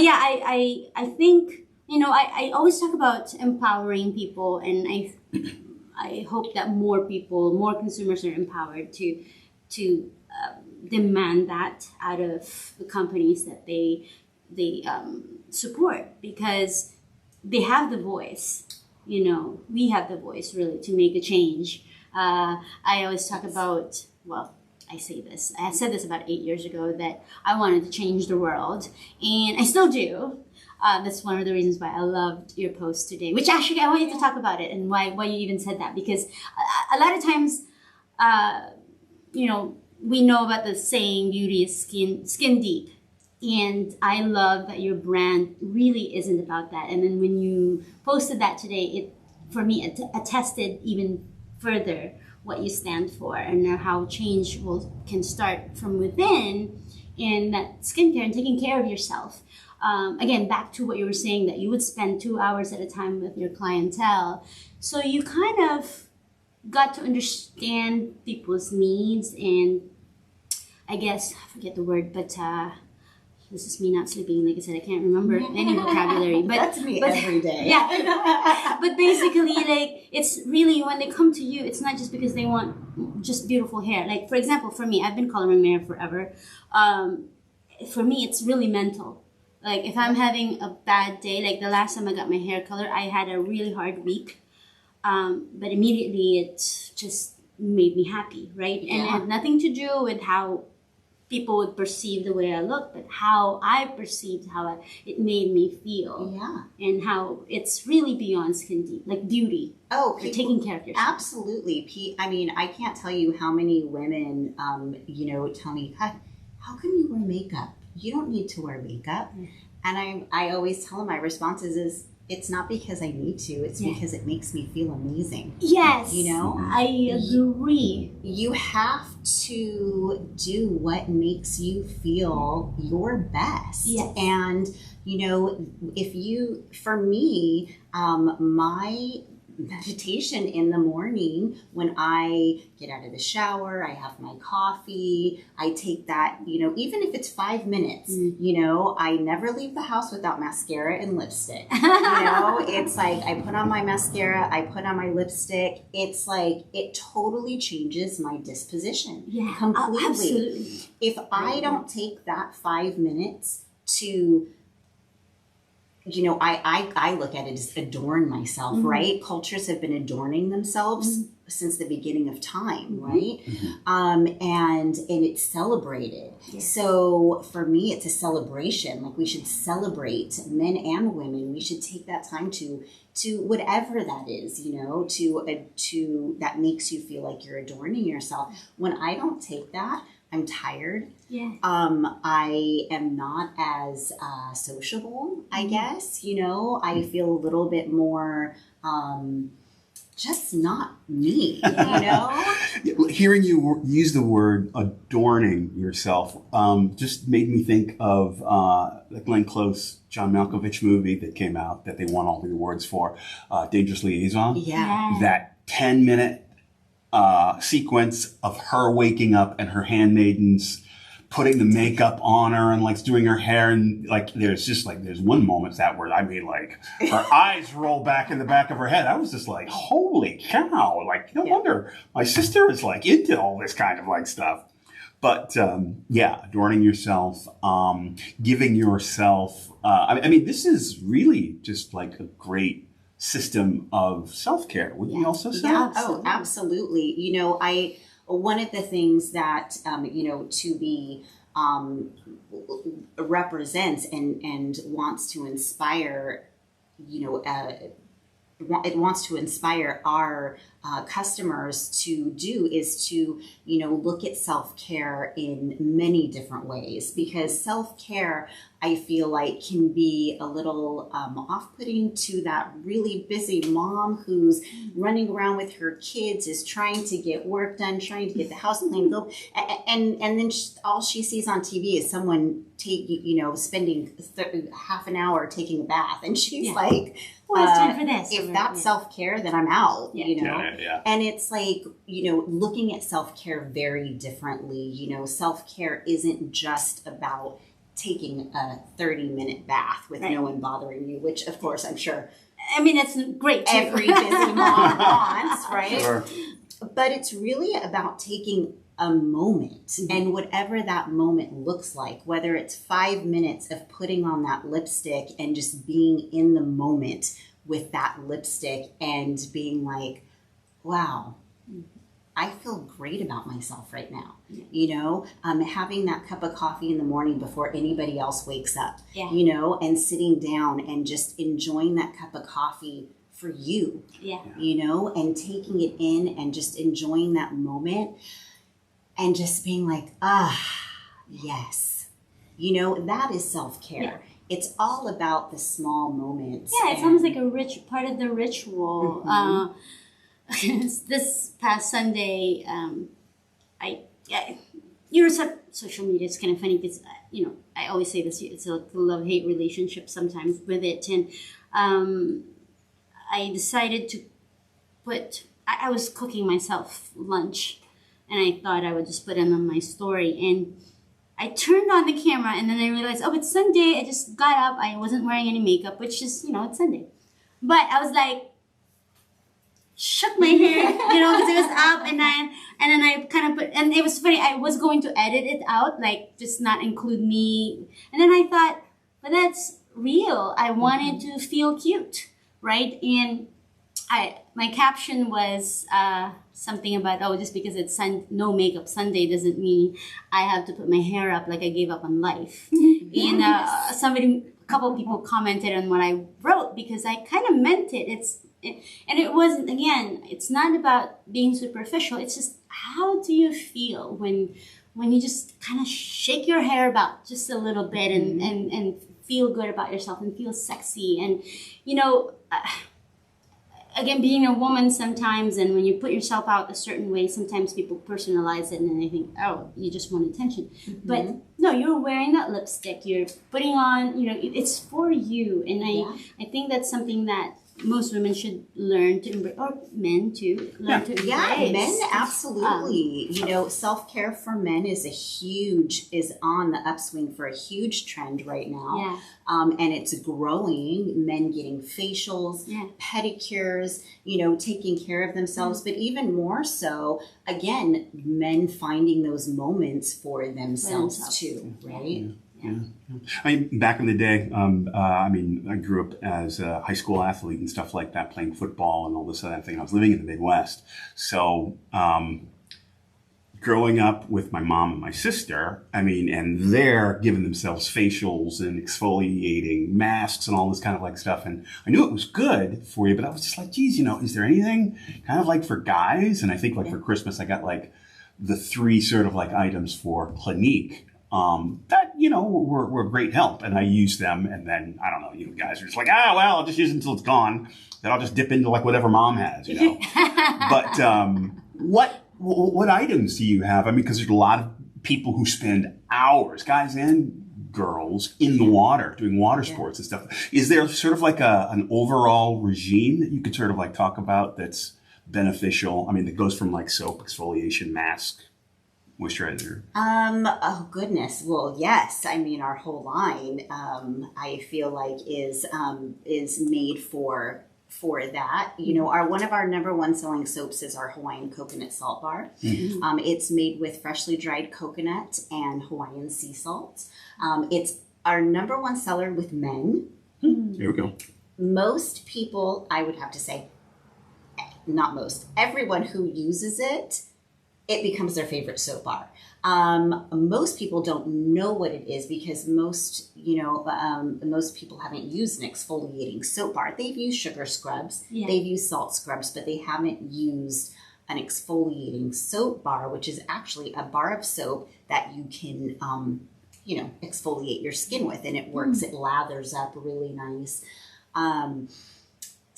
A: yeah, I think, you know, I always talk about empowering people, and I hope that more consumers are empowered to demand that out of the companies that they support, because they have the voice. You know, we have the voice really to make a change. I always talk about, well, I said this about 8 years ago, that I wanted to change the world, and I still do. That's one of the reasons why I loved your post today, which actually I want you to talk about it and why you even said that, because a lot of times, you know, we know about the saying, beauty is skin deep. And I love that your brand really isn't about that. And then when you posted that today, it attested even further what you stand for, and how change can start from within, and that skincare and taking care of yourself. Again, back to what you were saying, that you would spend 2 hours at a time with your clientele. So you kind of got to understand people's needs, and I guess, I forget the word, but this is me not sleeping. Like I said, I can't remember any vocabulary. But
C: that's me every day.
A: Yeah. But basically, like, it's really, when they come to you, it's not just because they want just beautiful hair. Like, for example, for me, I've been coloring my hair forever. For me, it's really mental. Like, if I'm having a bad day, like the last time I got my hair colored, I had a really hard week. But immediately it just made me happy, right? And it had nothing to do with how people would perceive the way I look, but how I perceived how it made me feel. Yeah. And how it's really beyond skin deep, like beauty.
C: Oh,
A: you're taking care of yourself.
C: Absolutely. I mean, I can't tell you how many women, you know, tell me, how can you wear makeup? You don't need to wear makeup. And I always tell them, my response is it's not because I need to, it's because it makes me feel amazing.
A: Yes.
C: You know?
A: I agree.
C: You have to do what makes you feel your best.
A: Yes.
C: And, you know, for me, my meditation in the morning, when I get out of the shower, I have my coffee, I take that, you know, even if it's 5 minutes, you know, I never leave the house without mascara and lipstick. You know, it's like I put on my mascara, I put on my lipstick. It's like it totally changes my disposition.
A: Yeah,
C: completely.
A: Absolutely.
C: If I don't take that 5 minutes to, you know, I look at it as adorn myself, right? Cultures have been adorning themselves since the beginning of time, right? And it's celebrated. Yes. So for me, it's a celebration. Like, we should celebrate men and women. We should take that time to whatever that is, you know, to that makes you feel like you're adorning yourself. When I don't take that, I'm tired.
A: Yeah.
C: I am not as sociable, I guess. You know, I feel a little bit more just not me, you know?
B: Hearing you use the word adorning yourself just made me think of the Glenn Close, John Malkovich movie that came out that they won all the awards for, Dangerous Liaison.
C: Yeah.
B: That 10-minute sequence of her waking up and her handmaidens putting the makeup on her and like doing her hair, and like there's one moment that where I mean like her eyes roll back in the back of her head. I was just like, holy cow, like no wonder my sister is like into all this kind of like stuff. But adorning yourself, giving yourself I mean this is really just like a great system of self-care, wouldn't you also say?
C: Yeah, oh, absolutely. You know, one of the things that, to be represents and wants to inspire, it wants to inspire our customers to do is to, look at self-care in many different ways, because self-care, I feel like, can be a little off-putting to that really busy mom who's running around with her kids, is trying to get work done, trying to get the house clean, and then all she sees on TV is someone spending half an hour taking a bath, and she's like,
A: well, it's time for this.
C: If that's self-care, then I'm out,
B: Yeah.
C: And it's like, looking at self-care very differently. Self-care isn't just about taking a 30-minute bath with no one bothering you, which of course I'm sure.
A: I mean, that's great too.
C: Every busy mom wants, right?
B: Sure.
C: But it's really about taking a moment, and whatever that moment looks like, whether it's 5 minutes of putting on that lipstick and just being in the moment with that lipstick and being like, wow, I feel great about myself right now. Having that cup of coffee in the morning before anybody else wakes up, and sitting down and just enjoying that cup of coffee for you, and taking it in and just enjoying that moment and just being like, yes, that is self-care. Yeah. It's all about the small moments.
A: Yeah, it's almost like a part of the ritual. This past Sunday, social media is kind of funny because, I always say this, it's a love-hate relationship sometimes with it. And I decided to I was cooking myself lunch, and I thought I would just put it on my story. And I turned on the camera, and then I realized, it's Sunday. I just got up. I wasn't wearing any makeup, which is, it's Sunday. But I was like, shook my hair, because it was up, and then I kind of and it was funny. I was going to edit it out, like just not include me. And then I thought, but that's real. I wanted to feel cute, right? And my caption was something about, just because it's no makeup Sunday doesn't mean I have to put my hair up like I gave up on life. And a couple of people commented on what I wrote, because I kind of meant it. And it wasn't, again, it's not about being superficial. It's just, how do you feel when you just kind of shake your hair about just a little bit and feel good about yourself and feel sexy? And, again, being a woman sometimes, and when you put yourself out a certain way, sometimes people personalize it and then they think, you just want attention. But no, you're wearing that lipstick, you're putting on, it's for you. And I think that's something that most women should learn to embrace, or men too, learn to embrace.
C: Yeah, men, absolutely. Self-care for men is on the upswing for a huge trend right now.
A: Yeah.
C: And it's growing. Men getting facials, pedicures, taking care of themselves, but even more so, again, men finding those moments for themselves too, right?
B: Yeah. I mean, back in the day, I grew up as a high school athlete and stuff like that, playing football and all this other thing. I was living in the Midwest. So growing up with my mom and my sister, and they're giving themselves facials and exfoliating masks and all this kind of like stuff. And I knew it was good for you, but I was just like, geez, is there anything kind of like for guys? And I think like for Christmas, I got like the 3 sort of like items for Clinique. That, were great help, and I used them, and then, I don't know, guys are just like, I'll just use it until it's gone. that I'll just dip into like whatever mom has, you know. But what items do you have? I mean, because there's a lot of people who spend hours, guys and girls, in the water doing water sports and stuff. Is there sort of like an overall regime that you could sort of like talk about that's beneficial? I mean, that goes from like soap, exfoliation, mask, moisturizer.
C: Oh goodness. Well, yes. I mean, our whole line, I feel like is made for that. You know, one of our number one selling soaps is our Hawaiian coconut salt bar. Mm-hmm. It's made with freshly dried coconut and Hawaiian sea salt. It's our number one seller with men.
B: Here we go.
C: Most people, I would have to say, not most, everyone who uses it, it becomes their favorite soap bar. Most people don't know what it is because most people haven't used an exfoliating soap bar. They've used sugar scrubs, they've used salt scrubs, but they haven't used an exfoliating soap bar, which is actually a bar of soap that you can, exfoliate your skin with, and it works. It lathers up really nice.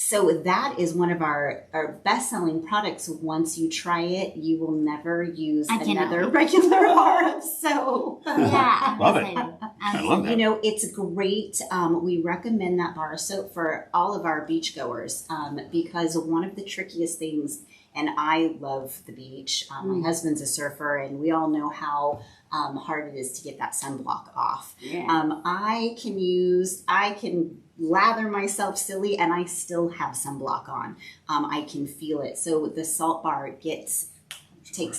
C: So that is one of our best-selling products. Once you try it, you will never use another regular bar of soap.
A: Yeah.
B: Love it. I love that.
C: You know, it's great. We recommend that bar of soap for all of our beachgoers because one of the trickiest things, and I love the beach. My husband's a surfer, and we all know how hard it is to get that sunblock off.
A: Yeah.
C: I can lather myself silly and I still have sunblock on. I can feel it. So the salt bar takes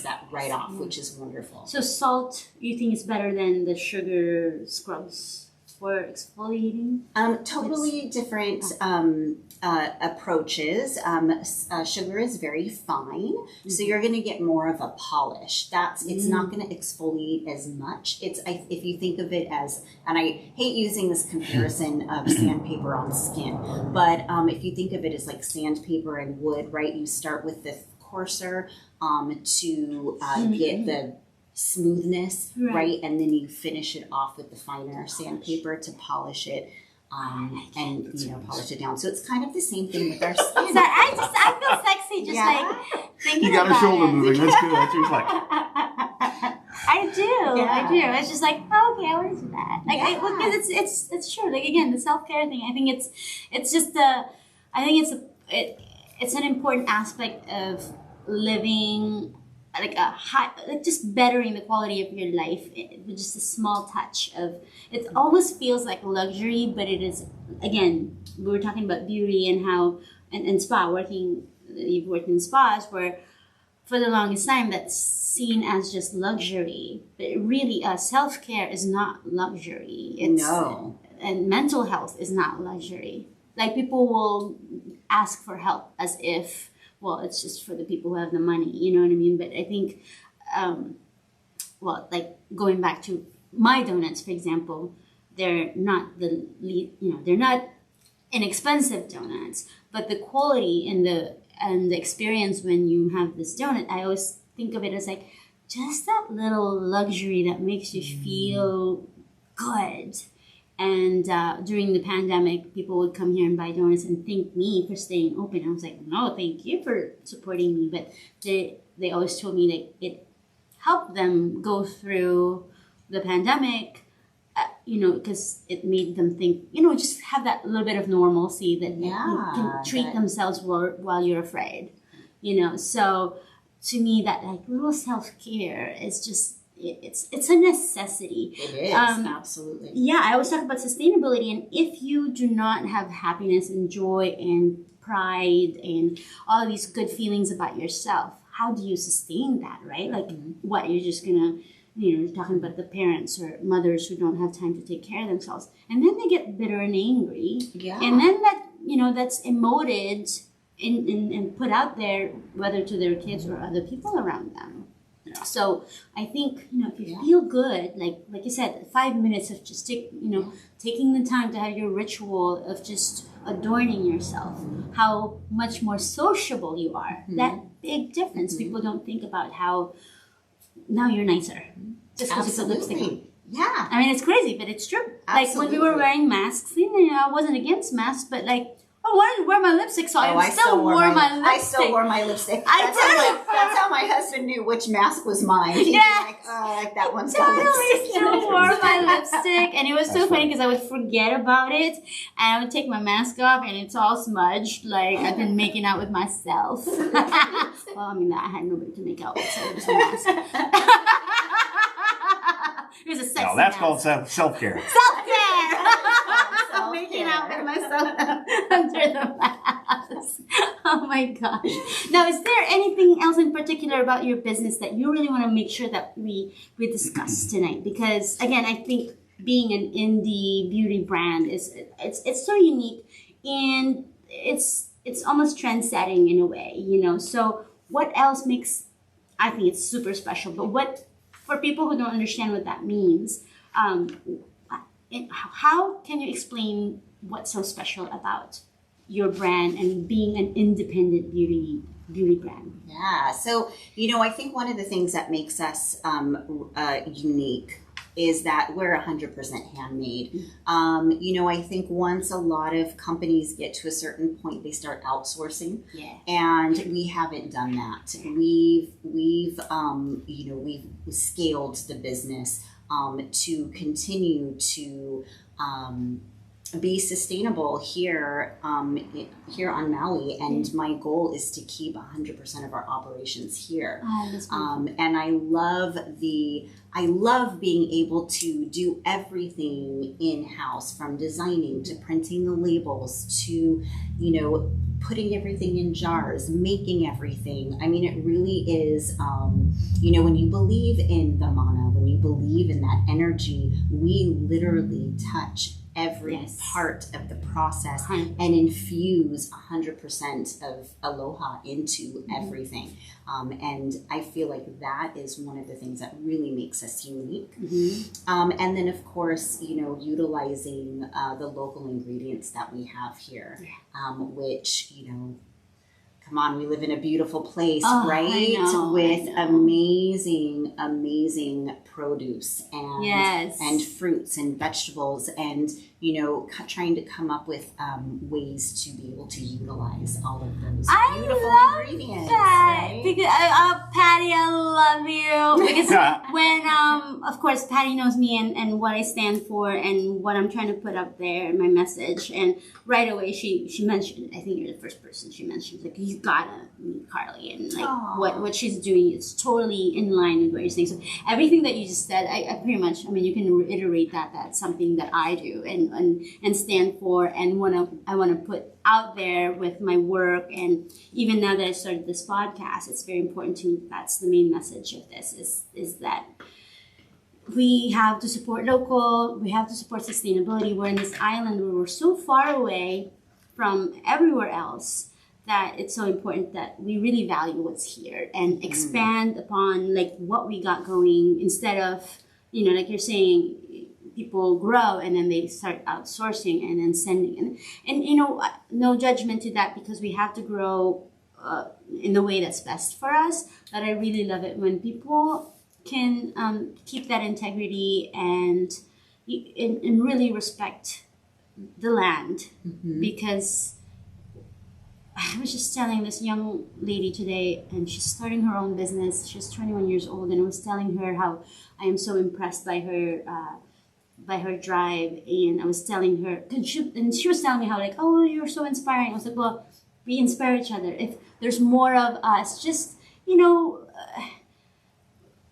C: that right off, which is wonderful.
A: So salt, you think is better than the sugar scrubs for exfoliating?
C: Totally different approaches. Sugar is very fine, so you're going to get more of a polish. It's not going to exfoliate as much. If you think of it as, and I hate using this comparison of sandpaper on skin, but if you think of it as like sandpaper and wood, right? You start with the coarser to get the smoothness, right? And then you finish it off with the finer sandpaper to polish it. And polish it down. So it's kind of the same thing with our skin.
A: I feel sexy just like thinking
B: you got
A: about
B: her shoulder
A: it.
B: moving. That's good. That's just like.
A: I do. It's just like, oh, okay, I want to do that. Like, because it's true. Like again, the self-care thing. I think it's an important aspect of living like just bettering the quality of your life with just a small touch of it. Almost feels like luxury, but it is, again, we were talking about beauty and how and spa you've worked in spas where for the longest time that's seen as just luxury, but really self-care is not luxury. And mental health is not luxury. Like people will ask for help as if, well, it's just for the people who have the money, you know what I mean? But I think, like going back to my donuts, for example, they're not they're not inexpensive donuts, but the quality and the experience when you have this donut, I always think of it as like just that little luxury that makes you feel good. And during the pandemic, people would come here and buy donuts and thank me for staying open. I was like, no, thank you for supporting me. But they always told me that it helped them go through the pandemic, because it made them think, just have that little bit of normalcy that they can treat themselves while you're afraid. So to me, that like little self-care is just, it's a necessity.
C: It is, absolutely.
A: Yeah, I always talk about sustainability, and if you do not have happiness and joy and pride and all of these good feelings about yourself, how do you sustain that, right? Like, what, you're just gonna, you're talking about the parents or mothers who don't have time to take care of themselves, and then they get bitter and angry, and then that, that's emoted and put out there, whether to their kids or other people around them. So I think, if you feel good, like you said, 5 minutes of just taking the time to have your ritual of just adorning yourself, how much more sociable you are. That big difference. People don't think about how now you're nicer just because you put lipstick on.
C: Yeah.
A: I mean, it's crazy, but it's true.
C: Absolutely.
A: Like when we were wearing masks, I wasn't against masks, but like, wanted to wear my lipstick, so I still wore my lipstick.
C: I still wore my lipstick.
A: I
C: That's how my husband knew which mask was mine. He'd be like, oh, that one's got lipstick.
A: Still wore my lipstick, and it was so funny because I would forget about it, and I would take my mask off, and it's all smudged, like I've been making out with myself. Well, I mean, I had nobody to make out with, so it was a mask. It was a sexy
B: No, that's
A: mask.
B: called self-care.
A: Self-care! Making out with myself under the mask. Oh my gosh. Now, is there anything else in particular about your business that you really want to make sure that we discuss tonight? Because, again, I think being an indie beauty brand it's so unique, and it's almost trend-setting in a way, you know. So what else makes, I think it's super special, but what, for people who don't understand what that means, how can you explain what's so special about your brand and being an independent beauty brand?
C: Yeah, so, you know, I think one of the things that makes us unique is that we're 100% handmade. You know, I think once a lot of companies get to a certain point, they start outsourcing.
A: Yeah.
C: And we haven't done that. We've you know, we've scaled the business to continue to be sustainable here on Maui, and my goal is to keep 100% of our operations here. And I love being able to do everything in-house, from designing to printing the labels to, you know, putting everything in jars, making everything. I mean, it really is, you know, when you believe in the mana, when you believe in that energy, we literally touch every part of the process and infuse 100% of aloha into everything. And I feel like that is one of the things that really makes us unique. And then, of course, you know, utilizing the local ingredients that we have here, which, you know, come on, we live in a beautiful place, right? With amazing produce and fruits and vegetables, and, you know, trying to come up with ways to be able to utilize all of those beautiful ingredients.
A: Right? Because Patty, I love you. Because when of course Patty knows me and what I stand for and what I'm trying to put up there, my message, and right away she mentioned, I think you're the first person she mentioned, like, you gotta meet Carly, and like what she's doing is totally in line with what you're saying. So everything that you just said, I pretty much, I mean, you can reiterate that that's something that I do and stand for, and I want to put out there with my work. And even now that I started this podcast, it's very important to me. That's the main message of this is that we have to support local, we have to support sustainability. We're in this island where we're so far away from everywhere else that it's so important that we really value what's here and expand upon like what we got going, instead of, you know, like you're saying, people grow and then they start outsourcing and then sending. And you know, no judgment to that, because we have to grow in the way that's best for us. But I really love it when people can keep that integrity and really respect the land. Because I was just telling this young lady today, and she's starting her own business. She's 21 years old, and I was telling her how I am so impressed by her drive. And I was telling her, and she was telling me how, like, oh, you're so inspiring. I was like, well, we inspire each other. If there's more of us, just, you know,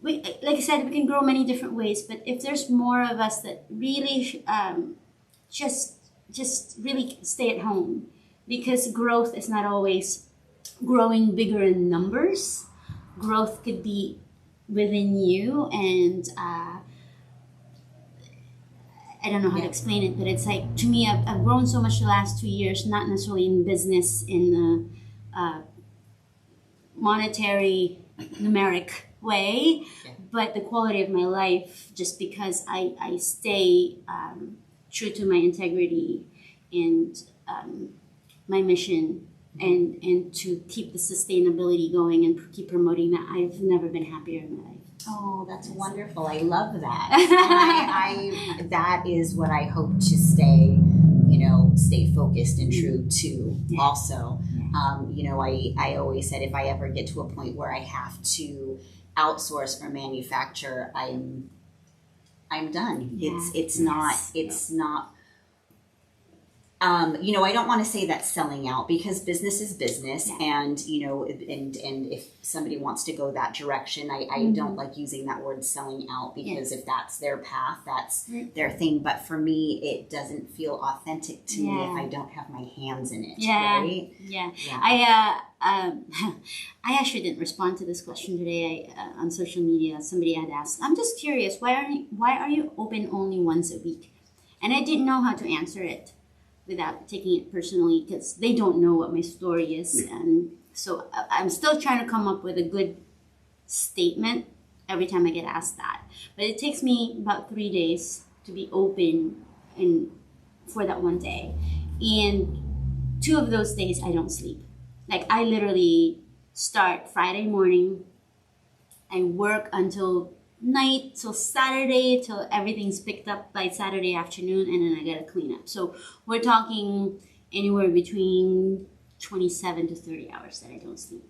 A: we, like I said, we can grow many different ways. But if there's more of us that really just really stay at home, because growth is not always growing bigger in numbers. Growth could be within you, and I don't know how to explain it, but it's like, to me, I've grown so much the last 2 years, not necessarily in business, in the monetary, numeric way, but the quality of my life, just because I stay true to my integrity and my mission, and to keep the sustainability going and keep promoting that. I've never been happier in my life.
C: Oh, that's wonderful. I love that. And that is what I hope to stay, stay focused and true to also. I always said if I ever get to a point where I have to outsource or manufacture, I'm done. It's not. I don't want to say that's selling out, because business is business, and if somebody wants to go that direction, I don't like using that word selling out, because if that's their path, that's their thing. But for me, it doesn't feel authentic to me if I don't have my hands in it. Right?
A: Yeah. I actually didn't respond to this question today on social media. Somebody had asked, "I'm just curious, why are you open only once a week?" And I didn't know how to answer it without taking it personally, because they don't know what my story is. And so I'm still trying to come up with a good statement every time I get asked that. But it takes me about 3 days to be open for that one day. And 2 of those days I don't sleep. Like, I literally start Friday morning, I work until night, till Saturday, till everything's picked up by Saturday afternoon, and then I gotta clean up. So we're talking anywhere between 27 to 30 hours that I don't sleep.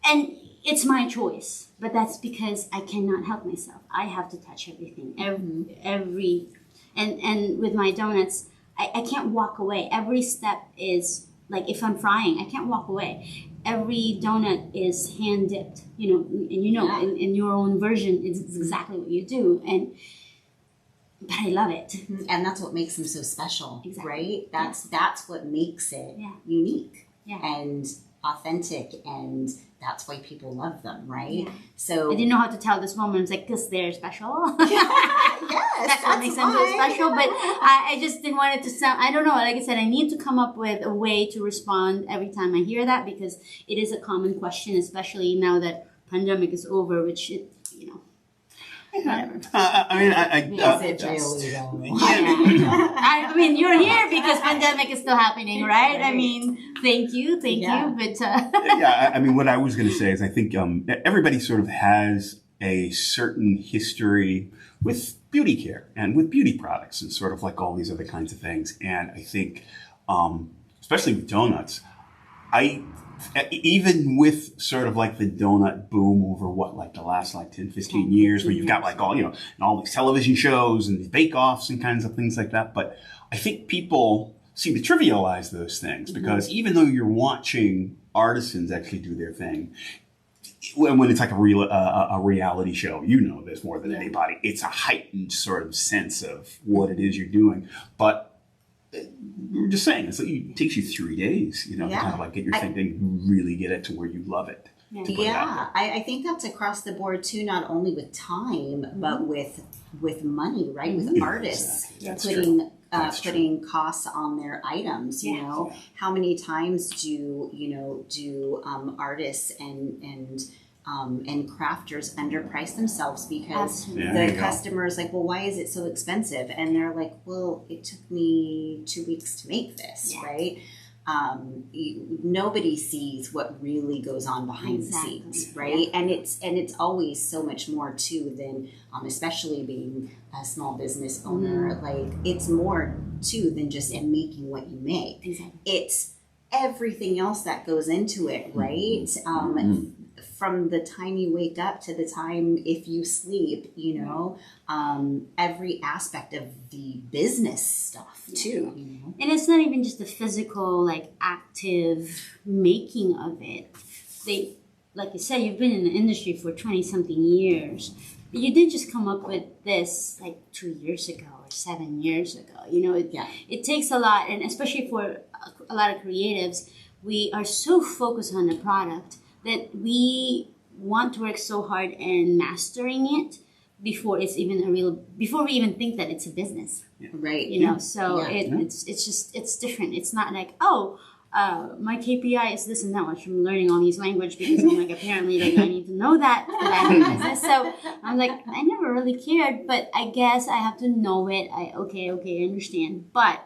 A: And it's my choice, but that's because I cannot help myself. I have to touch everything, and with my donuts, I can't walk away. Every step is like, if I'm frying, I can't walk away. Every donut is hand dipped, in your own version, it's exactly what you do. But I love it.
C: And that's what makes them so special, right? That's what makes it unique and authentic, and that's why people love them, right? Yeah. So
A: I didn't know how to tell this woman. It's like, because they're special.
C: Yes,
A: that's what makes them so special. But I just didn't want it to sound, I don't know. Like I said, I need to come up with a way to respond every time I hear that, because it is a common question, especially now that pandemic is over, which whatever. I mean, you're here because pandemic is still happening, right? I mean, thank you, but
B: what I was going to say is, I think everybody sort of has a certain history with beauty care and with beauty products and sort of like all these other kinds of things. And I think, especially with donuts, even with sort of like the donut boom over the last 10, 15 years, where you've got like all these television shows and these bake-offs and kinds of things like that. But I think people seem to trivialize those things, because even though you're watching artisans actually do their thing, when it's like a reality show, this more than anybody, it's a heightened sort of sense of what it is you're doing. But we were just saying, it takes you 3 days, to kind of like get your thing, to really get it to where you love it.
C: I think that's across the board too, not only with time, but with money, right? With artists putting costs on their items. How many times do artists and crafters underprice themselves because the customer is like, well, why is it so expensive? And they're like, well, it took me 2 weeks to make this, right? Nobody sees what really goes on behind the scenes, right? And it's always so much more too than, especially being a small business owner, like it's more too than just making what you make. It's everything else that goes into it, right? From the time you wake up to the time if you sleep, every aspect of the business stuff too.
A: And it's not even just the physical, like active making of it. Like you said, you've been in the industry for 20 something years. You didn't just come up with this like 2 years ago or 7 years ago. It takes a lot, and especially for a lot of creatives, we are so focused on the product that we want to work so hard in mastering it before it's even before we even think that it's a business,
C: right?
A: It's different. It's not like, my KPI is this and that, which I'm learning all these language because I'm like, apparently like I need to know that for that business. So I'm like, I never really cared, but I guess I have to know it. I understand, but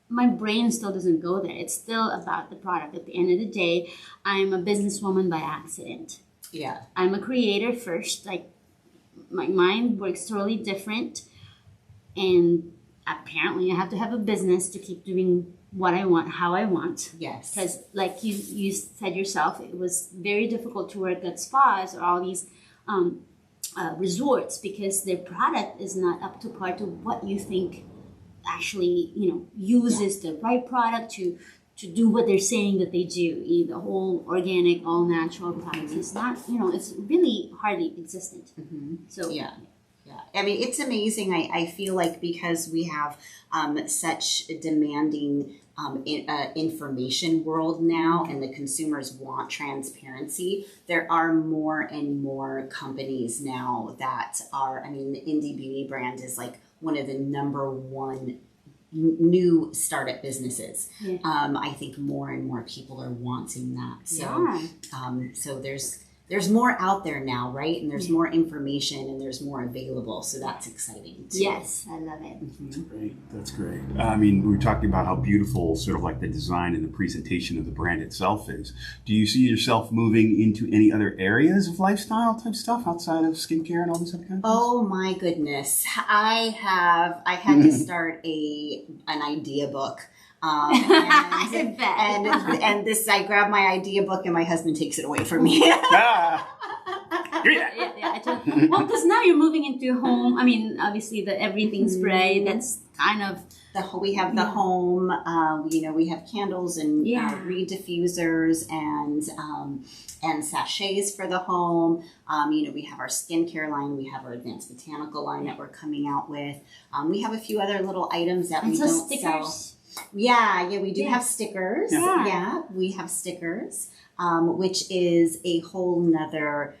A: my brain still doesn't go there. It's still about the product. At the end of the day, I'm a businesswoman by accident.
C: Yeah.
A: I'm a creator first. Like, my mind works totally different. And apparently I have to have a business to keep doing what I want, how I want.
C: Yes.
A: Because like you said yourself, it was very difficult to work at spas or all these resorts because their product is not up to par to what you think actually, uses the right product to do what they're saying that they do. The whole organic, all natural products is not, it's really hardly existent. So
C: Yeah. I mean, it's amazing. I feel like because we have such a demanding information world now, and the consumers want transparency, there are more and more companies now that are, I mean, the indie beauty brand is like one of the number one new startup businesses.
A: Yeah.
C: I think more and more people are wanting that. So, so there's more out there now, right? And there's more information and there's more available. So that's exciting too.
A: Yes, I love it.
B: That's great. That's great. I mean, we were talking about how beautiful sort of like the design and the presentation of the brand itself is. Do you see yourself moving into any other areas of lifestyle type stuff outside of skincare and all these other kinds of things?
C: Oh my goodness. I had to start an idea book. And this, I grab my idea book and my husband takes it away from me.
A: Well, because now you're moving into home. I mean, obviously the everything spray. That's kind of
C: we have the home. We have candles and reed diffusers and sachets for the home. We have our skincare line. We have our advanced botanical line that we're coming out with. We have a few other little items that we don't sell. Yeah, we do have stickers. Yeah, we have stickers, which is a whole nother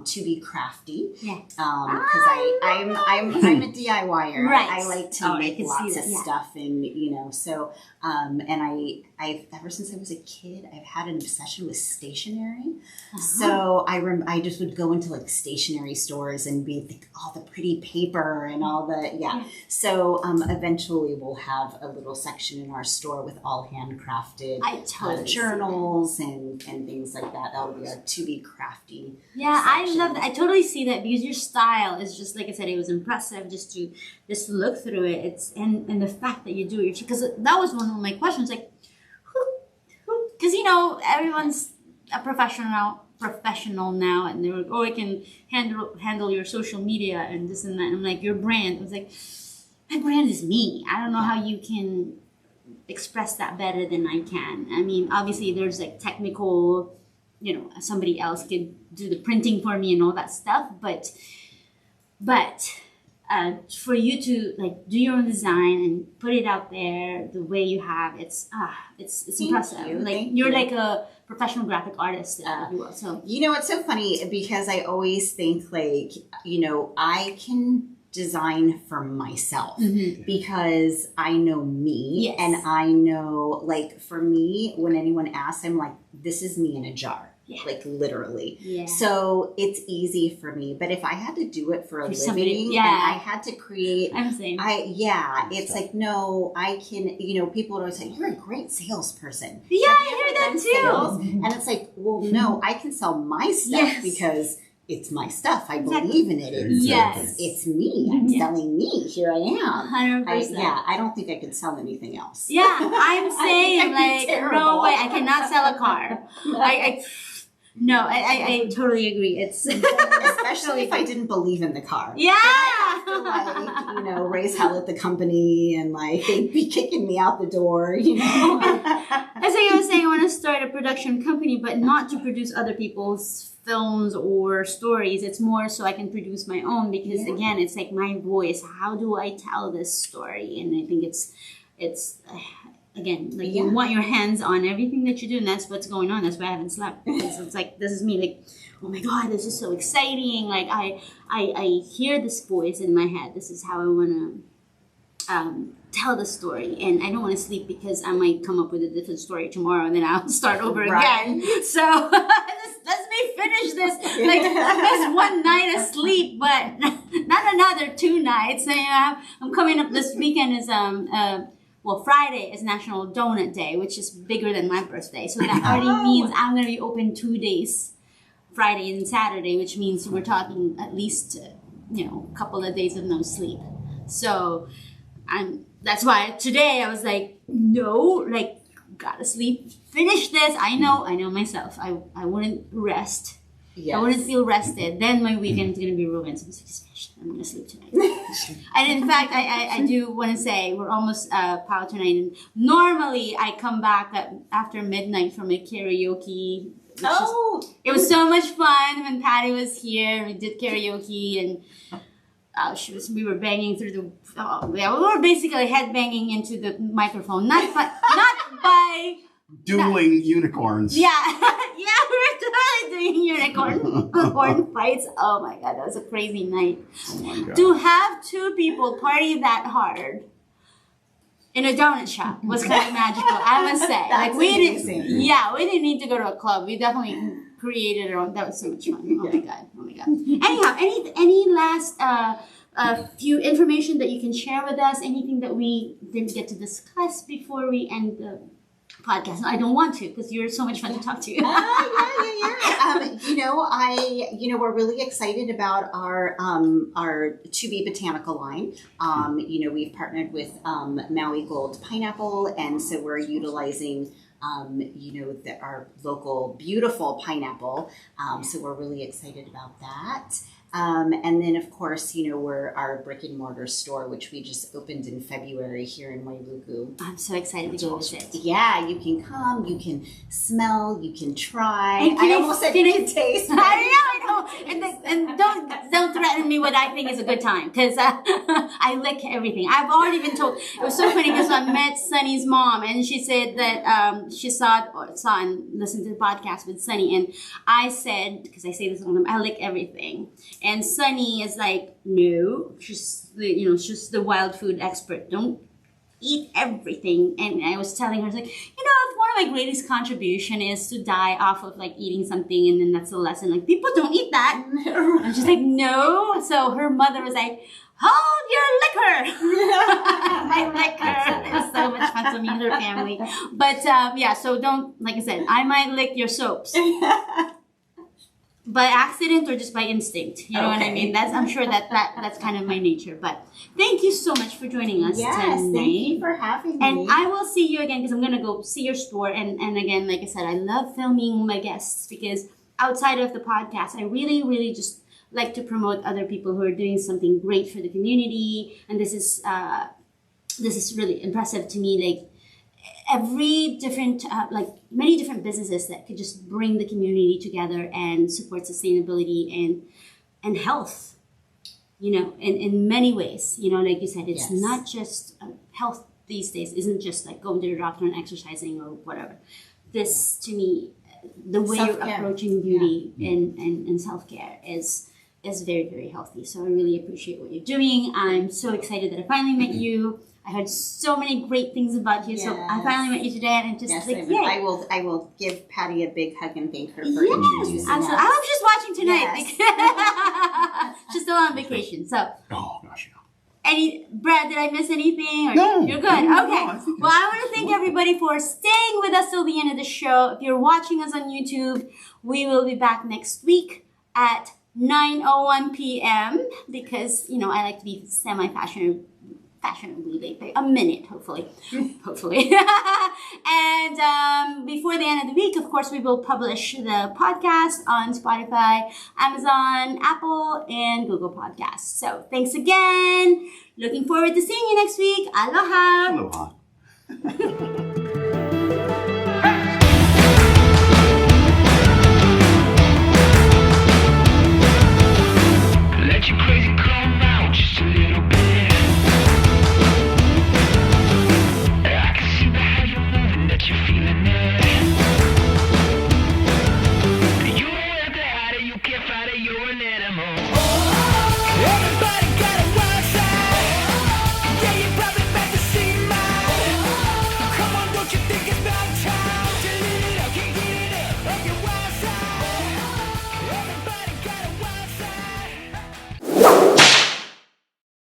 C: to be crafty. Yeah. Because I'm a DIYer.
A: Right.
C: I like to make lots of stuff, and so and I've ever since I was a kid, I've had an obsession with stationery. So I just would go into like stationery stores and be all the pretty paper and all the So eventually we'll have a little section in our store with all handcrafted journals and things like that. That'll be our to be crafty.
A: Yeah, section. I love that. I totally see that because your style is just like I said. It was impressive just to look through it. It's and the fact that you do it because that was one of my questions. Like, who? Because everyone's a professional now, and they're like, I can handle your social media and this and that. And I'm like, your brand. I was like, my brand is me. I don't know how you can express that better than I can. I mean, obviously there's like technical, somebody else could do the printing for me and all that stuff, but for you to like do your own design and put it out there the way you have, it's impressive. Like you're like a professional graphic artist, if you will. So
C: it's so funny because I always think like I can design for myself because I know me and I know like for me when anyone asks, I'm like, this is me in a jar. Like literally. Yeah. So it's easy for me. But if I had to do it for a living and I had to create it's like, no, I can, people would always say, you're a great salesperson.
A: Yeah, I hear that too.
C: And it's like, well, no, I can sell my stuff because it's my stuff. I believe in it. It's me. I'm selling me. Here I am.
A: 100%.
C: I don't think I could sell anything else.
A: Yeah, I'm saying like, no way, I cannot sell a car. I totally agree. It's
C: especially if I didn't believe in the car.
A: Yeah.
C: I have to raise hell at the company and like they'd be kicking me out the door. As
A: I was saying, I want to start a production company, but not to produce other people's films or stories. It's more so I can produce my own because again, it's like my voice. How do I tell this story? And I think it's again, like you want your hands on everything that you do, and that's what's going on. That's why I haven't slept. It's like this is me, like, oh my god, this is so exciting. Like I hear this voice in my head. This is how I want to tell the story, and I don't want to sleep because I might come up with a different story tomorrow, and then I'll start over again. So let's me finish this. Like that's one night of sleep, but not another 2 nights. And, I'm coming up this weekend is Friday is National Donut Day, which is bigger than my birthday. So that already means I'm going to be open 2 days, Friday and Saturday, which means we're talking at least, a couple of days of no sleep. So that's why today I was like, no, like, gotta sleep, finish this. I know myself. I wouldn't rest. Yes. I wouldn't feel rested. Then my weekend's gonna be ruined. So I'm gonna sleep tonight. And in fact, I do want to say we're almost power tonight. And normally I come back after midnight from a karaoke. It was so much fun when Patty was here. We did karaoke and we were banging through the. We were basically headbanging into the microphone, not by
B: dueling unicorns.
A: Yeah, we were totally doing unicorn fights. Oh my god, that was a crazy night.
B: Oh my god.
A: To have two people party that hard in a donut shop was kind of magical, I must say.
C: That's amazing.
A: We didn't need to go to a club. We definitely created our own. That was so much fun. Oh my god. Anyhow, any last few information that you can share with us? Anything that we didn't get to discuss before we end the podcast? I don't want to, because you're so much fun to talk to.
C: We're really excited about our To Be Botanical line. We've partnered with Maui Gold Pineapple, and so we're utilizing our local beautiful pineapple. So we're really excited about that. And then, of course, we're our brick and mortar store, which we just opened in February here in Wailuku.
A: I'm so excited to go visit.
C: Yeah, you can come, you can smell, you can try. I almost said you can taste.
A: I know. And don't threaten me what I think is a good time, because I lick everything. I've already been told. It was so funny because I met Sunny's mom, and she said that she saw and listened to the podcast with Sunny, and I said, because I say this on them, I lick everything. And Sunny is like, no, she's the wild food expert. Don't eat everything. And I was telling her, I was like, if one of my greatest contribution is to die off of like eating something, and then that's a lesson. Like, people don't eat that. And she's like, no. So her mother was like, hold your liquor. My liquor. It was so much fun to meet her family. But so don't, like I said, I might lick your soaps. By accident or just by instinct, you know what I mean? I'm sure that's kind of my nature. But thank you so much for joining us tonight.
C: Thank you for having me.
A: And I will see you again, because I'm gonna go see your store. And again, like I said, I love filming my guests, because outside of the podcast, I really, really just like to promote other people who are doing something great for the community. And this is really impressive to me. Like, every different, many different businesses that could just bring the community together and support sustainability and health, in many ways. Like you said, it's not just health these days isn't just like going to the doctor and exercising or whatever. This, to me, the way self-care. You're approaching beauty and self-care is very, very healthy. So I really appreciate what you're doing. I'm so excited that I finally met you. I heard so many great things about you, so I finally met you today, and I'm just
C: I will give Patty a big hug and thank her for introducing us.
A: Absolutely. I hope she's watching tonight. Yes. She's still on vacation, so.
B: Oh gosh,
A: Brad, did I miss anything? Or
B: No.
A: You're good. Okay. Well, I want to thank everybody for staying with us till the end of the show. If you're watching us on YouTube, we will be back next week at 9:01 p.m. because I like to be fashionably late, a minute, hopefully. And before the end of the week, of course, we will publish the podcast on Spotify, Amazon, Apple, and Google Podcasts. So thanks again. Looking forward to seeing you next week. Aloha.
B: Aloha.